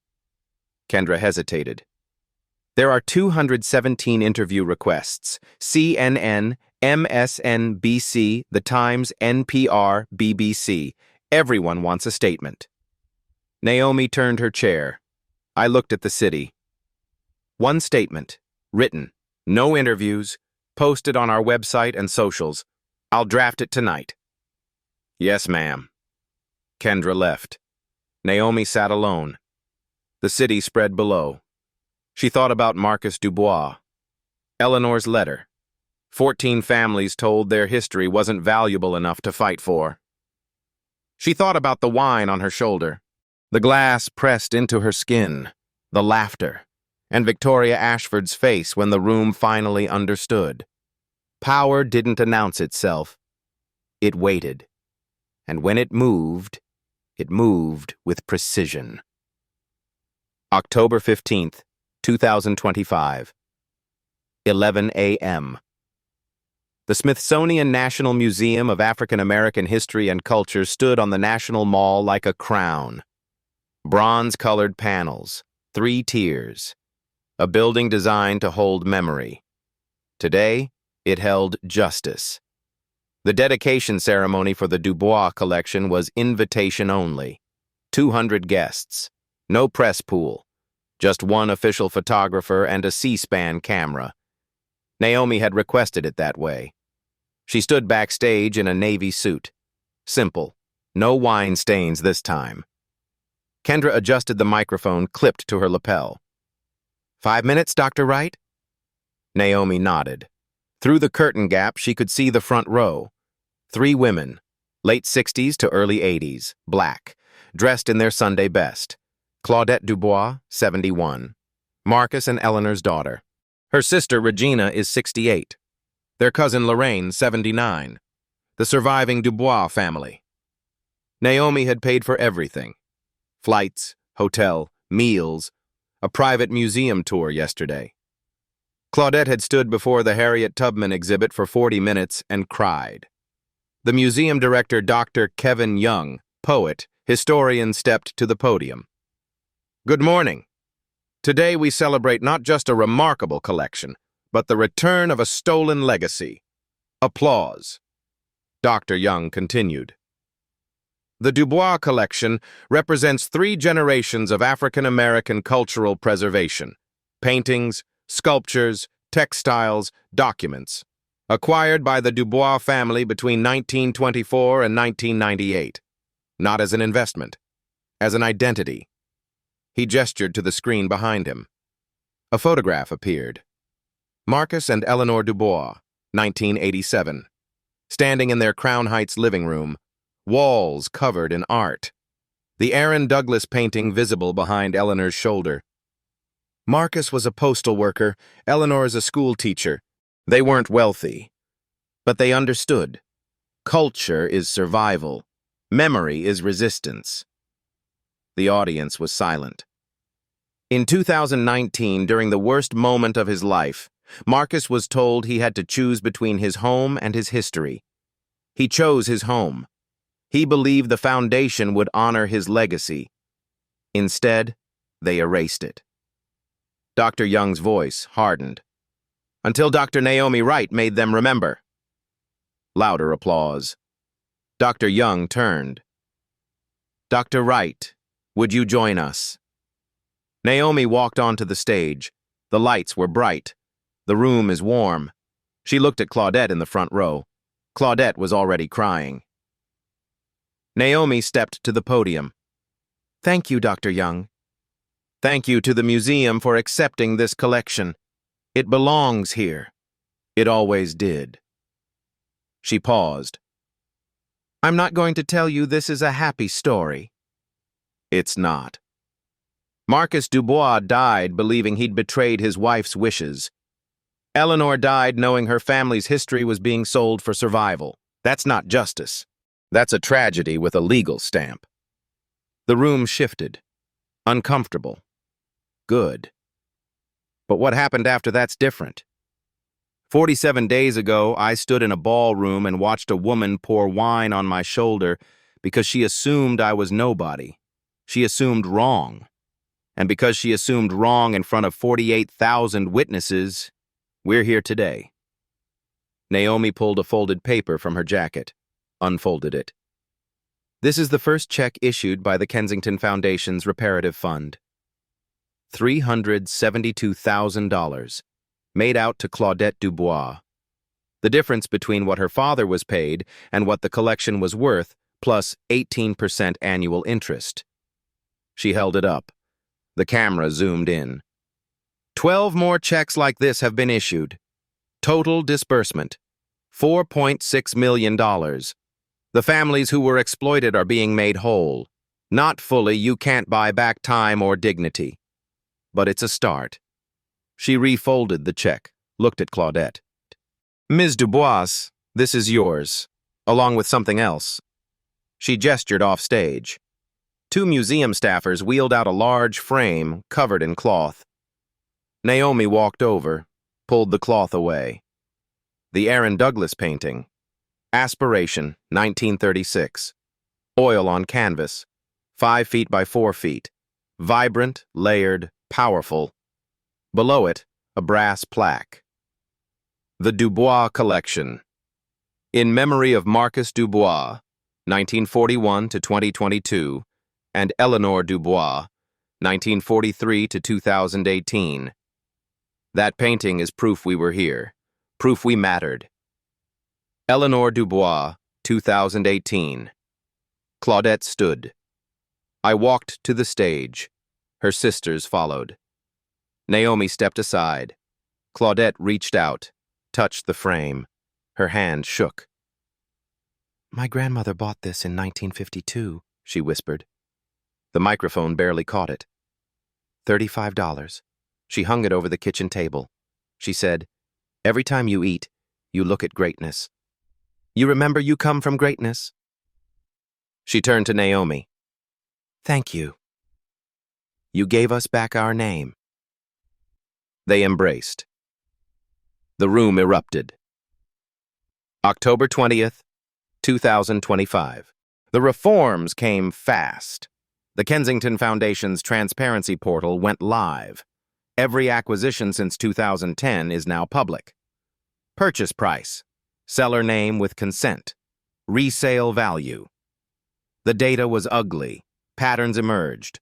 Kendra hesitated. There are 217 interview requests. CNN, MSNBC, The Times, NPR, BBC. Everyone wants a statement. Naomi turned her chair. I looked at the city. One statement, written, no interviews, posted on our website and socials. I'll draft it tonight. Yes, ma'am. Kendra left. Naomi sat alone. The city spread below. She thought about Marcus Dubois. Eleanor's letter. 14 families told their history wasn't valuable enough to fight for. She thought about the wine on her shoulder, the glass pressed into her skin, the laughter, and Victoria Ashford's face when the room finally understood. Power didn't announce itself. It waited. And when it moved with precision. October 15th, 2025. 11 a.m. The Smithsonian National Museum of African American History and Culture stood on the National Mall like a crown. Bronze-colored panels, 3 tiers. A building designed to hold memory. Today, it held justice. The dedication ceremony for the Dubois collection was invitation only. 200 guests. No press pool. Just one official photographer and a C-SPAN camera. Naomi had requested it that way. She stood backstage in a navy suit. Simple. No wine stains this time. Kendra adjusted the microphone clipped to her lapel. 5 minutes, Dr. Wright? Naomi nodded. Through the curtain gap, she could see the front row. 3 women, late 60s to early 80s, black, dressed in their Sunday best. Claudette Dubois, 71. Marcus and Eleanor's daughter. Her sister, Regina, is 68. Their cousin, Lorraine, 79. The surviving Dubois family. Naomi had paid for everything. Flights, hotel, meals, a private museum tour yesterday. Claudette had stood before the Harriet Tubman exhibit for 40 minutes and cried. The museum director, Dr. Kevin Young, poet, historian, stepped to the podium. Good morning. Today we celebrate not just a remarkable collection, but the return of a stolen legacy. Applause. Dr. Young continued. The Dubois collection represents 3 generations of African American cultural preservation. Paintings, sculptures, textiles, documents. Acquired by the Dubois family between 1924 and 1998. Not as an investment, as an identity. He gestured to the screen behind him. A photograph appeared. Marcus and Eleanor Dubois, 1987. Standing in their Crown Heights living room, walls covered in art. The Aaron Douglas painting visible behind Eleanor's shoulder. Marcus was a postal worker, Eleanor is a school teacher. They weren't wealthy, but they understood. Culture is survival. Memory is resistance. The audience was silent. In 2019, during the worst moment of his life, Marcus was told he had to choose between his home and his history. He chose his home. He believed the foundation would honor his legacy. Instead, they erased it. Dr. Young's voice hardened. Until Dr. Naomi Wright made them remember. Louder applause. Dr. Young turned. Dr. Wright, would you join us? Naomi walked onto the stage. The lights were bright. The room is warm. She looked at Claudette in the front row. Claudette was already crying. Naomi stepped to the podium. Thank you, Dr. Young. Thank you to the museum for accepting this collection. It belongs here. It always did. She paused. I'm not going to tell you this is a happy story. It's not. Marcus Dubois died believing he'd betrayed his wife's wishes. Eleanor died knowing her family's history was being sold for survival. That's not justice. That's a tragedy with a legal stamp. The room shifted. Uncomfortable. Good. But what happened after that's different. 47 days ago, I stood in a ballroom and watched a woman pour wine on my shoulder because she assumed I was nobody. She assumed wrong. And because she assumed wrong in front of 48,000 witnesses, we're here today. Naomi pulled a folded paper from her jacket, unfolded it. This is the first check issued by the Kensington Foundation's Reparative Fund. $372,000, made out to Claudette Dubois. The difference between what her father was paid and what the collection was worth, plus 18% annual interest. She held it up. The camera zoomed in. 12 more checks like this have been issued. Total disbursement, $4.6 million. The families who were exploited are being made whole. Not fully, you can't buy back time or dignity. But it's a start. She refolded the check, looked at Claudette. Ms. Dubois, this is yours, along with something else. She gestured off stage. 2 museum staffers wheeled out a large frame covered in cloth. Naomi walked over, pulled the cloth away. The Aaron Douglas painting. Aspiration, 1936. Oil on canvas, 5 feet by 4 feet. Vibrant, layered, powerful. Below it, a brass plaque. The Dubois Collection. In memory of Marcus Dubois, 1941 to 2022, and Eleanor Dubois, 1943 to 2018. That painting is proof we were here, proof we mattered. Eleanor Dubois, 2018. Claudette stood. I walked to the stage. Her sisters followed. Naomi stepped aside. Claudette reached out, touched the frame. Her hand shook. My grandmother bought this in 1952, she whispered. The microphone barely caught it. $35. She hung it over the kitchen table. She said, every time you eat, you look at greatness. You remember you come from greatness? She turned to Naomi. Thank you. You gave us back our name. They embraced. The room erupted. October 20th, 2025. The reforms came fast. The Kensington Foundation's transparency portal went live. Every acquisition since 2010 is now public. Purchase price, seller name with consent, resale value. The data was ugly. Patterns emerged.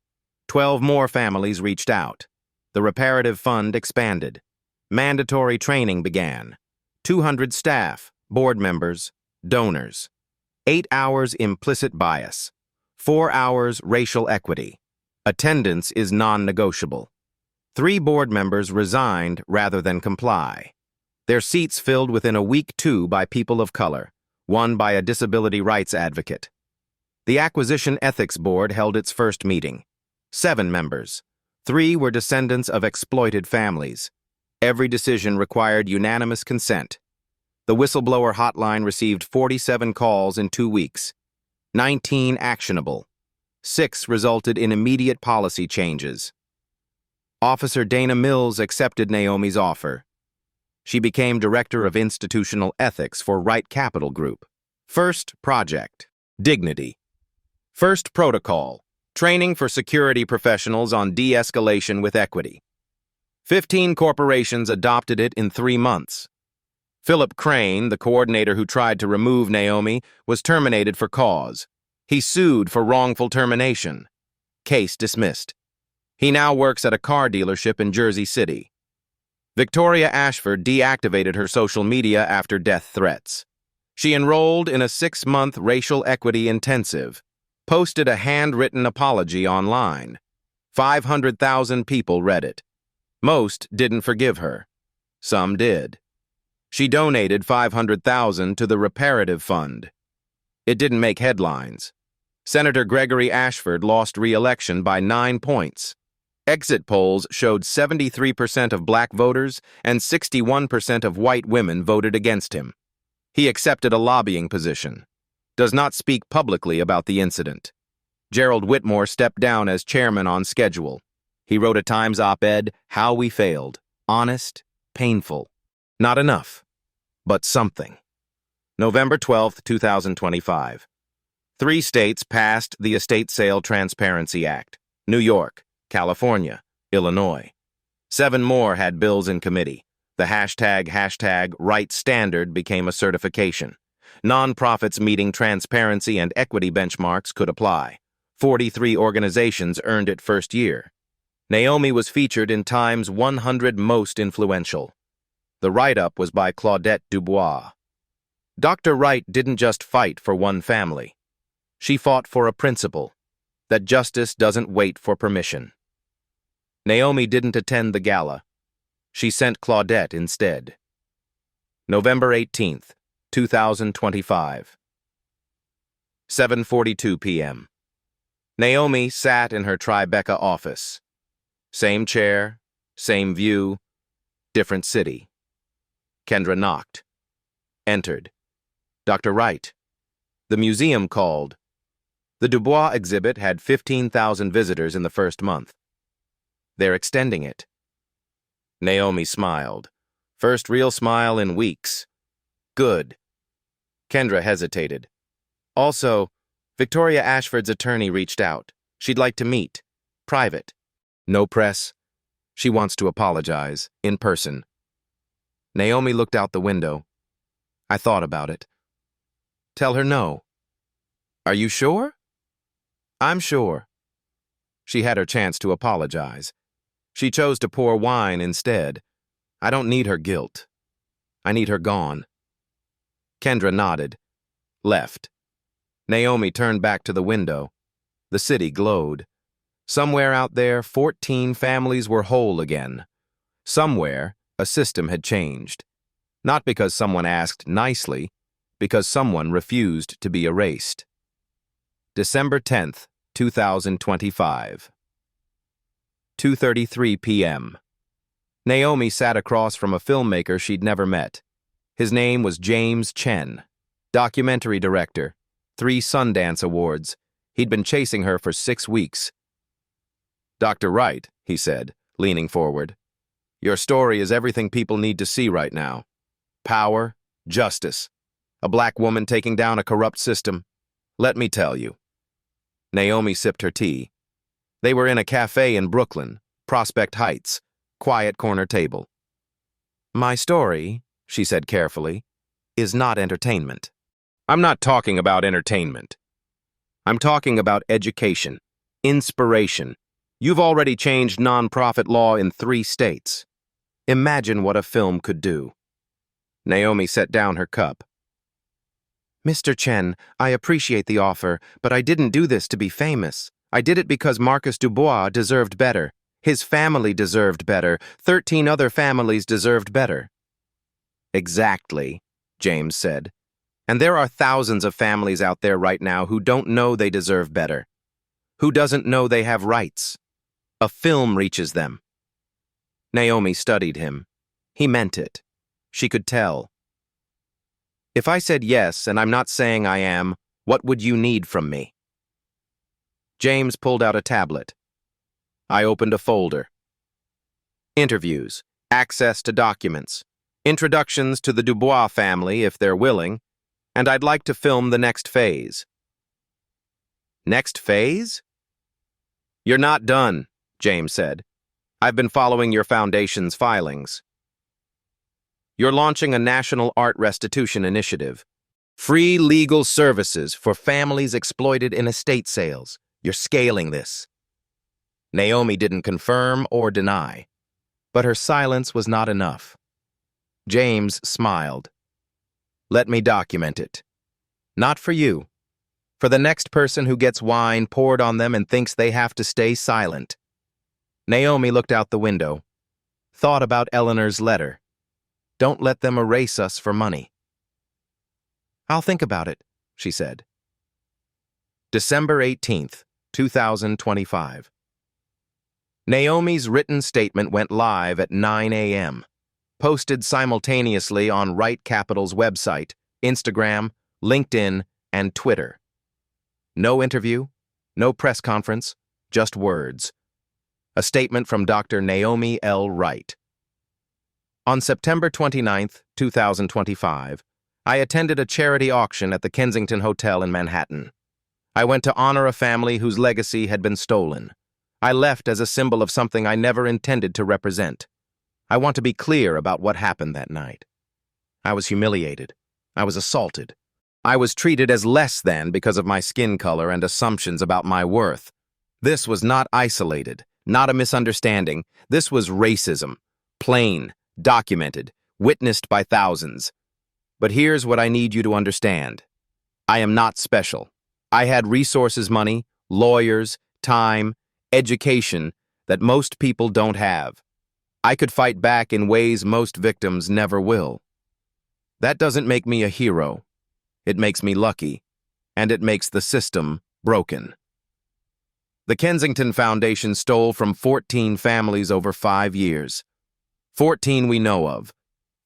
12 more families reached out. The reparative fund expanded. Mandatory training began. 200 staff, board members, donors. 8 hours implicit bias. 4 hours racial equity. Attendance is non-negotiable. 3 board members resigned rather than comply. Their seats filled within a week 2 by people of color, 1 by a disability rights advocate. The Acquisition Ethics Board held its first meeting. 7 members. 3 were descendants of exploited families. Every decision required unanimous consent. The whistleblower hotline received 47 calls in 2 weeks. 19 actionable. 6 resulted in immediate policy changes. Officer Dana Mills accepted Naomi's offer. She became Director of Institutional Ethics for Right Capital Group. First project, Dignity. First protocol, training for security professionals on de-escalation with equity. 15 corporations adopted it in 3 months. Philip Crane, the coordinator who tried to remove Naomi, was terminated for cause. He sued for wrongful termination. Case dismissed. He now works at a car dealership in Jersey City. Victoria Ashford deactivated her social media after death threats. She enrolled in a 6-month racial equity intensive, posted a handwritten apology online. 500,000 people read it. Most didn't forgive her. Some did. She donated $500,000 to the Reparative Fund. It didn't make headlines. Senator Gregory Ashford lost re-election by 9 points. Exit polls showed 73% of black voters and 61% of white women voted against him. He accepted a lobbying position. Does not speak publicly about the incident. Gerald Whitmore stepped down as chairman on schedule. He wrote a Times op-ed, "How We Failed. Honest, painful. Not enough, but something." November 12, 2025. 3 states passed the Estate Sale Transparency Act: New York, California, Illinois. 7 more had bills in committee. The hashtag right standard became a certification. Nonprofits meeting transparency and equity benchmarks could apply. 43 organizations earned it first year. Naomi was featured in Time's 100 Most Influential. The write-up was by Claudette Dubois. Dr. Wright didn't just fight for one family. She fought for a principle, that justice doesn't wait for permission. Naomi didn't attend the gala. She sent Claudette instead. November 18th, 2025. 7:42 p.m. Naomi sat in her Tribeca office. Same chair, same view, different city. Kendra knocked. Entered. Dr. Wright. The museum called. The Dubois exhibit had 15,000 visitors in the first month. They're extending it. Naomi smiled. First real smile in weeks. Good. Kendra hesitated. Also, Victoria Ashford's attorney reached out. She'd like to meet. Private. No press. She wants to apologize. In person. Naomi looked out the window. I thought about it. Tell her no. Are you sure? I'm sure. She had her chance to apologize. She chose to pour wine instead. I don't need her guilt. I need her gone. Kendra nodded. Left. Naomi turned back to the window. The city glowed. Somewhere out there, 14 families were whole again. Somewhere, a system had changed. Not because someone asked nicely, because someone refused to be erased. December 10th, 2025. 2:33 p.m. Naomi sat across from a filmmaker she'd never met. His name was James Chen, documentary director, 3 Sundance Awards. He'd been chasing her for 6 weeks. Dr. Wright, he said, leaning forward. Your story is everything people need to see right now. Power, justice, a black woman taking down a corrupt system. Let me tell you. Naomi sipped her tea. They were in a cafe in Brooklyn, Prospect Heights, quiet corner table. My story, she said carefully, is not entertainment. I'm not talking about entertainment. I'm talking about education, inspiration. You've already changed nonprofit law in 3 states. Imagine what a film could do. Naomi set down her cup. Mr. Chen, I appreciate the offer, but I didn't do this to be famous. I did it because Marcus Dubois deserved better. His family deserved better. 13 other families deserved better. Exactly, James said. And there are thousands of families out there right now who don't know they deserve better. Who doesn't know they have rights? A film reaches them. Naomi studied him. He meant it. She could tell. If I said yes, and I'm not saying I am, what would you need from me? James pulled out a tablet. I opened a folder. Interviews, access to documents, introductions to the Dubois family if they're willing, and I'd like to film the next phase. Next phase? You're not done, James said. I've been following your foundation's filings. You're launching a national art restitution initiative. Free legal services for families exploited in estate sales. You're scaling this. Naomi didn't confirm or deny, but her silence was not enough. James smiled. Let me document it. Not for you. For the next person who gets wine poured on them and thinks they have to stay silent. Naomi looked out the window. Thought about Eleanor's letter. Don't let them erase us for money. I'll think about it, she said. December 18th, 2025. Naomi's written statement went live at 9 a.m., posted simultaneously on Right Capital's website, Instagram, LinkedIn, and Twitter. No interview, no press conference, just words. A statement from Dr. Naomi L. Wright. On September 29, 2025, I attended a charity auction at the Kensington Hotel in Manhattan. I went to honor a family whose legacy had been stolen. I left as a symbol of something I never intended to represent. I want to be clear about what happened that night. I was humiliated. I was assaulted. I was treated as less than because of my skin color and assumptions about my worth. This was not isolated, not a misunderstanding. This was racism. Plain, documented, witnessed by thousands. But here's what I need you to understand. I am not special. I had resources, money, lawyers, time, education that most people don't have. I could fight back in ways most victims never will. That doesn't make me a hero. It makes me lucky, and it makes the system broken. The Kensington Foundation stole from 14 families over 5 years. 14 we know of.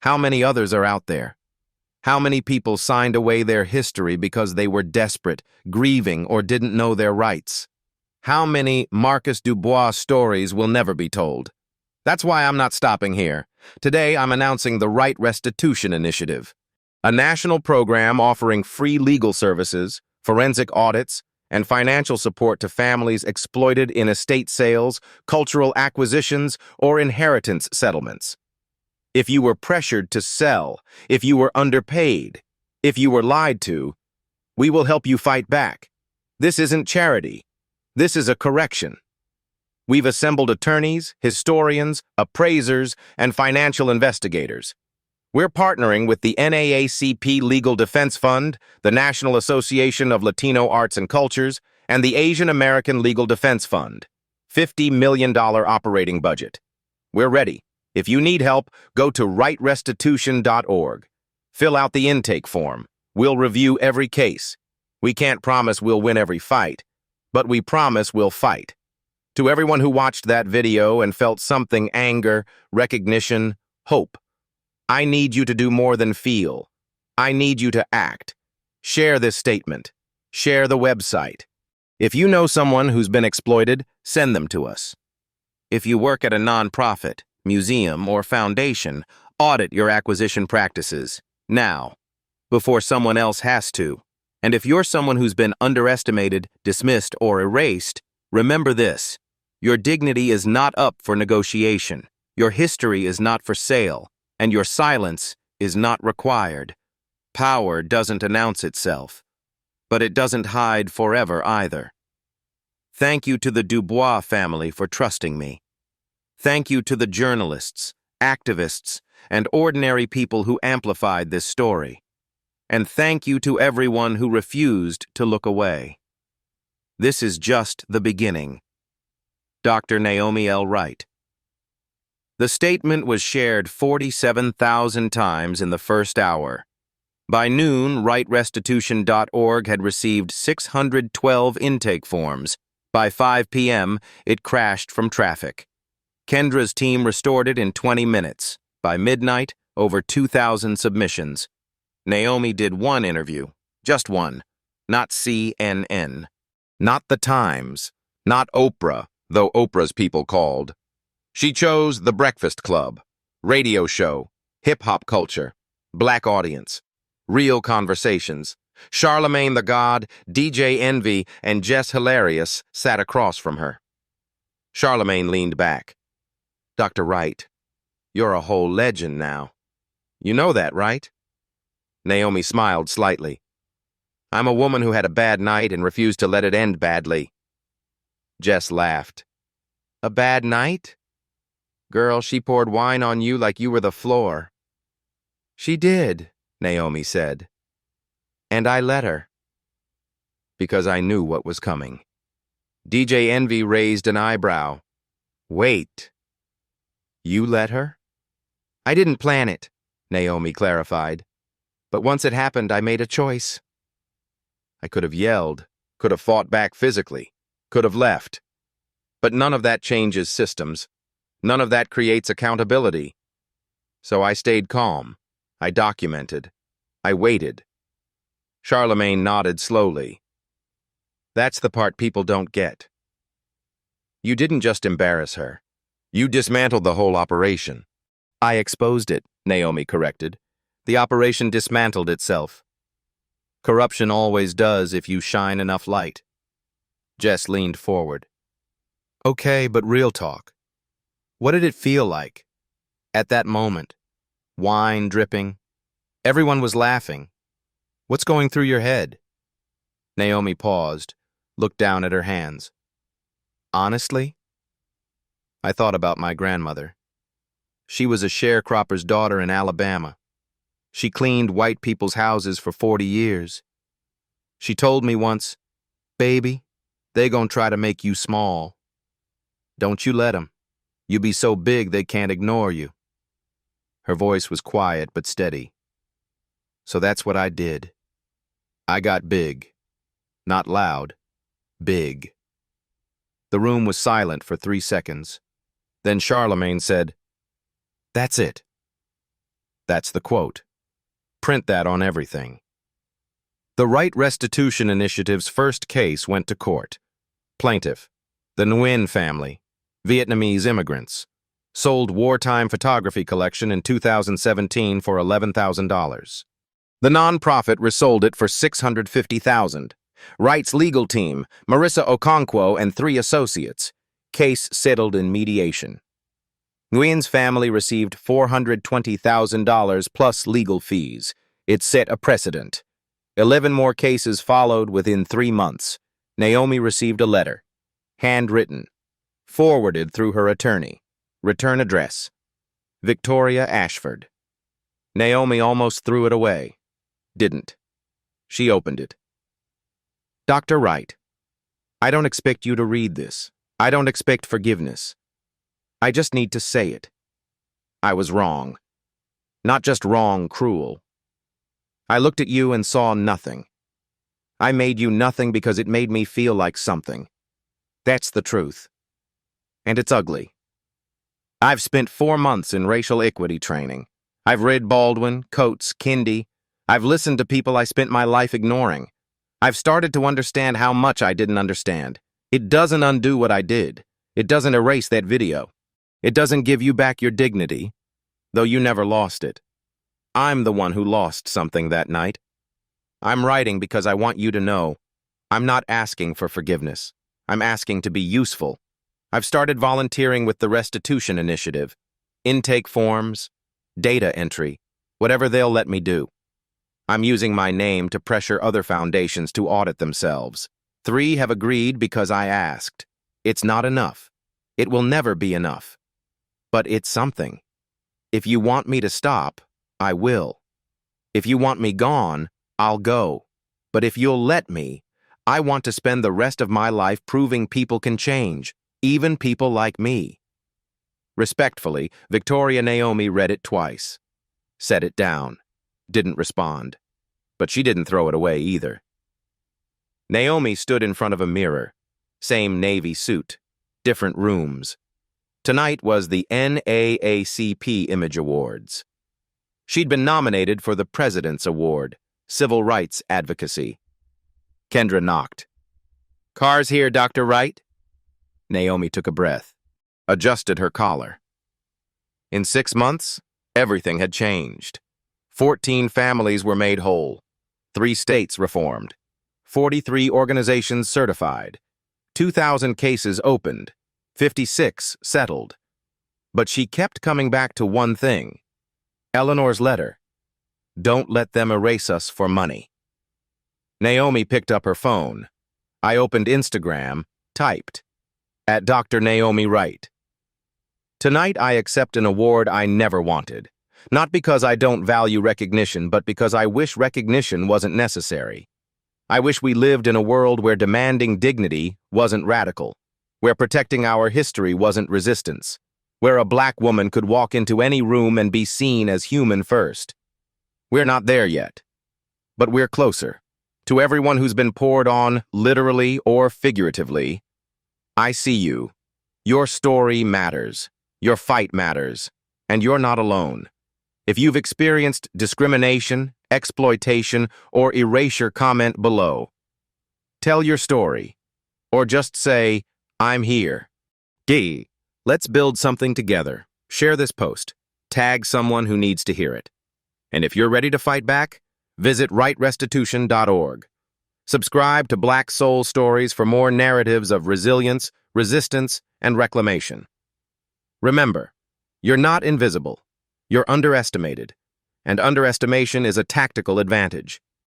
How many others are out there? How many people signed away their history because they were desperate, grieving, or didn't know their rights? How many Marcus Dubois stories will never be told? That's why I'm not stopping here. Today, I'm announcing the Right Restitution Initiative, a national program offering free legal services, forensic audits, and financial support to families exploited in estate sales, cultural acquisitions, or inheritance settlements. If you were pressured to sell, if you were underpaid, if you were lied to, we will help you fight back. This isn't charity. This is a correction. We've assembled attorneys, historians, appraisers, and financial investigators. We're partnering with the NAACP Legal Defense Fund, the National Association of Latino Arts and Cultures, and the Asian American Legal Defense Fund. $50 million operating budget. We're ready. If you need help, go to rightrestitution.org. Fill out the intake form. We'll review every case. We can't promise we'll win every fight, but we promise we'll fight. To everyone who watched that video and felt something, anger, recognition, hope, I need you to do more than feel. I need you to act. Share this statement. Share the website. If you know someone who's been exploited, send them to us. If you work at a nonprofit, museum, or foundation, audit your acquisition practices now, before someone else has to. And if you're someone who's been underestimated, dismissed, or erased, remember this. Your dignity is not up for negotiation. Your history is not for sale. And your silence is not required. Power doesn't announce itself, but it doesn't hide forever either. Thank you to the Dubois family for trusting me. Thank you to the journalists, activists, and ordinary people who amplified this story. And thank you to everyone who refused to look away. This is just the beginning. Dr. Naomi L. Wright. The statement was shared 47,000 times in the first hour. By noon, rightrestitution.org had received 612 intake forms. By 5 p.m., it crashed from traffic. Kendra's team restored it in 20 minutes. By midnight, over 2,000 submissions. Naomi did one interview, just one, not CNN, not The Times, not Oprah, though Oprah's people called. She chose The Breakfast Club, radio show, hip-hop culture, black audience, real conversations. Charlemagne the God, DJ Envy, and Jess Hilarious sat across from her. Charlemagne leaned back. Dr. Wright, you're a whole legend now. You know that, right? Naomi smiled slightly. I'm a woman who had a bad night and refused to let it end badly. Jess laughed. A bad night? Girl, she poured wine on you like you were the floor. She did, Naomi said. And I let her. Because I knew what was coming. DJ Envy raised an eyebrow. Wait. You let her? I didn't plan it, Naomi clarified. But once it happened, I made a choice. I could have yelled, could have fought back physically, could have left. But none of that changes systems. None of that creates accountability. So I stayed calm. I documented. I waited. Charlemagne nodded slowly. That's the part people don't get. You didn't just embarrass her. You dismantled the whole operation. I exposed it, Naomi corrected. The operation dismantled itself. Corruption always does if you shine enough light. Jess leaned forward. Okay, but real talk. What did it feel like? At that moment? Wine dripping? Everyone was laughing. What's going through your head? Naomi paused, looked down at her hands. Honestly? I thought about my grandmother. She was a sharecropper's daughter in Alabama. She cleaned white people's houses for 40 years. She told me once, "Baby, they gonna try to make you small. Don't you let 'em. You be so big they can't ignore you." Her voice was quiet but steady. So that's what I did. I got big. Not loud. Big. The room was silent for 3 seconds. Then Charlemagne said, "That's it." That's the quote. Print that on everything. The Right Restitution Initiative's first case went to court. Plaintiff, the Nguyen family, Vietnamese immigrants, sold wartime photography collection in 2017 for $11,000. The nonprofit resold it for $650,000. Wright's legal team, Marissa Okonkwo and 3 associates. Case settled in mediation. Nguyen's family received $420,000 plus legal fees. It set a precedent. 11 more cases followed within 3 months. Naomi received a letter, handwritten, forwarded through her attorney. Return address, Victoria Ashford. Naomi almost threw it away. Didn't. She opened it. Dr. Wright, I don't expect you to read this. I don't expect forgiveness. I just need to say it. I was wrong. Not just wrong, cruel. I looked at you and saw nothing. I made you nothing because it made me feel like something. That's the truth. And it's ugly. I've spent 4 months in racial equity training. I've read Baldwin, Coates, Kendi. I've listened to people I spent my life ignoring. I've started to understand how much I didn't understand. It doesn't undo what I did. It doesn't erase that video. It doesn't give you back your dignity, though you never lost it. I'm the one who lost something that night. I'm writing because I want you to know I'm not asking for forgiveness. I'm asking to be useful. I've started volunteering with the Restitution Initiative. Intake forms, data entry, whatever they'll let me do. I'm using my name to pressure other foundations to audit themselves. 3 have agreed because I asked. It's not enough. It will never be enough. But it's something. If you want me to stop, I will. If you want me gone, I'll go. But if you'll let me, I want to spend the rest of my life proving people can change, even people like me. Respectfully, Victoria Naomi read it twice. Set it down. Didn't respond. But she didn't throw it away either. Naomi stood in front of a mirror. Same navy suit. Different rooms. Tonight was the NAACP Image Awards. She'd been nominated for the President's Award, Civil Rights Advocacy. Kendra knocked. "Car's here, Dr. Wright." Naomi took a breath, adjusted her collar. In 6 months, everything had changed. 14 families were made whole. 3 states reformed. 43 organizations certified. 2,000 cases opened. 56 settled. But she kept coming back to one thing. Eleanor's letter. Don't let them erase us for money. Naomi picked up her phone. I opened Instagram, typed, at Dr. Naomi Wright. Tonight I accept an award I never wanted. Not because I don't value recognition, but because I wish recognition wasn't necessary. I wish we lived in a world where demanding dignity wasn't radical, where protecting our history wasn't resistance, where a black woman could walk into any room and be seen as human first. We're not there yet, but we're closer. To everyone who's been poured on, literally or figuratively, I see you, Your story matters. Your fight matters. And you're not alone. If you've experienced discrimination, exploitation, or erasure, comment below. Tell your story. Or just say, I'm here. Gee, let's build something together. Share this post. Tag someone who needs to hear it. And if you're ready to fight back, visit rightrestitution.org. Subscribe to Black Soul Stories for more narratives of resilience, resistance, and reclamation. Remember, you're not invisible. You're underestimated. And underestimation is a tactical advantage.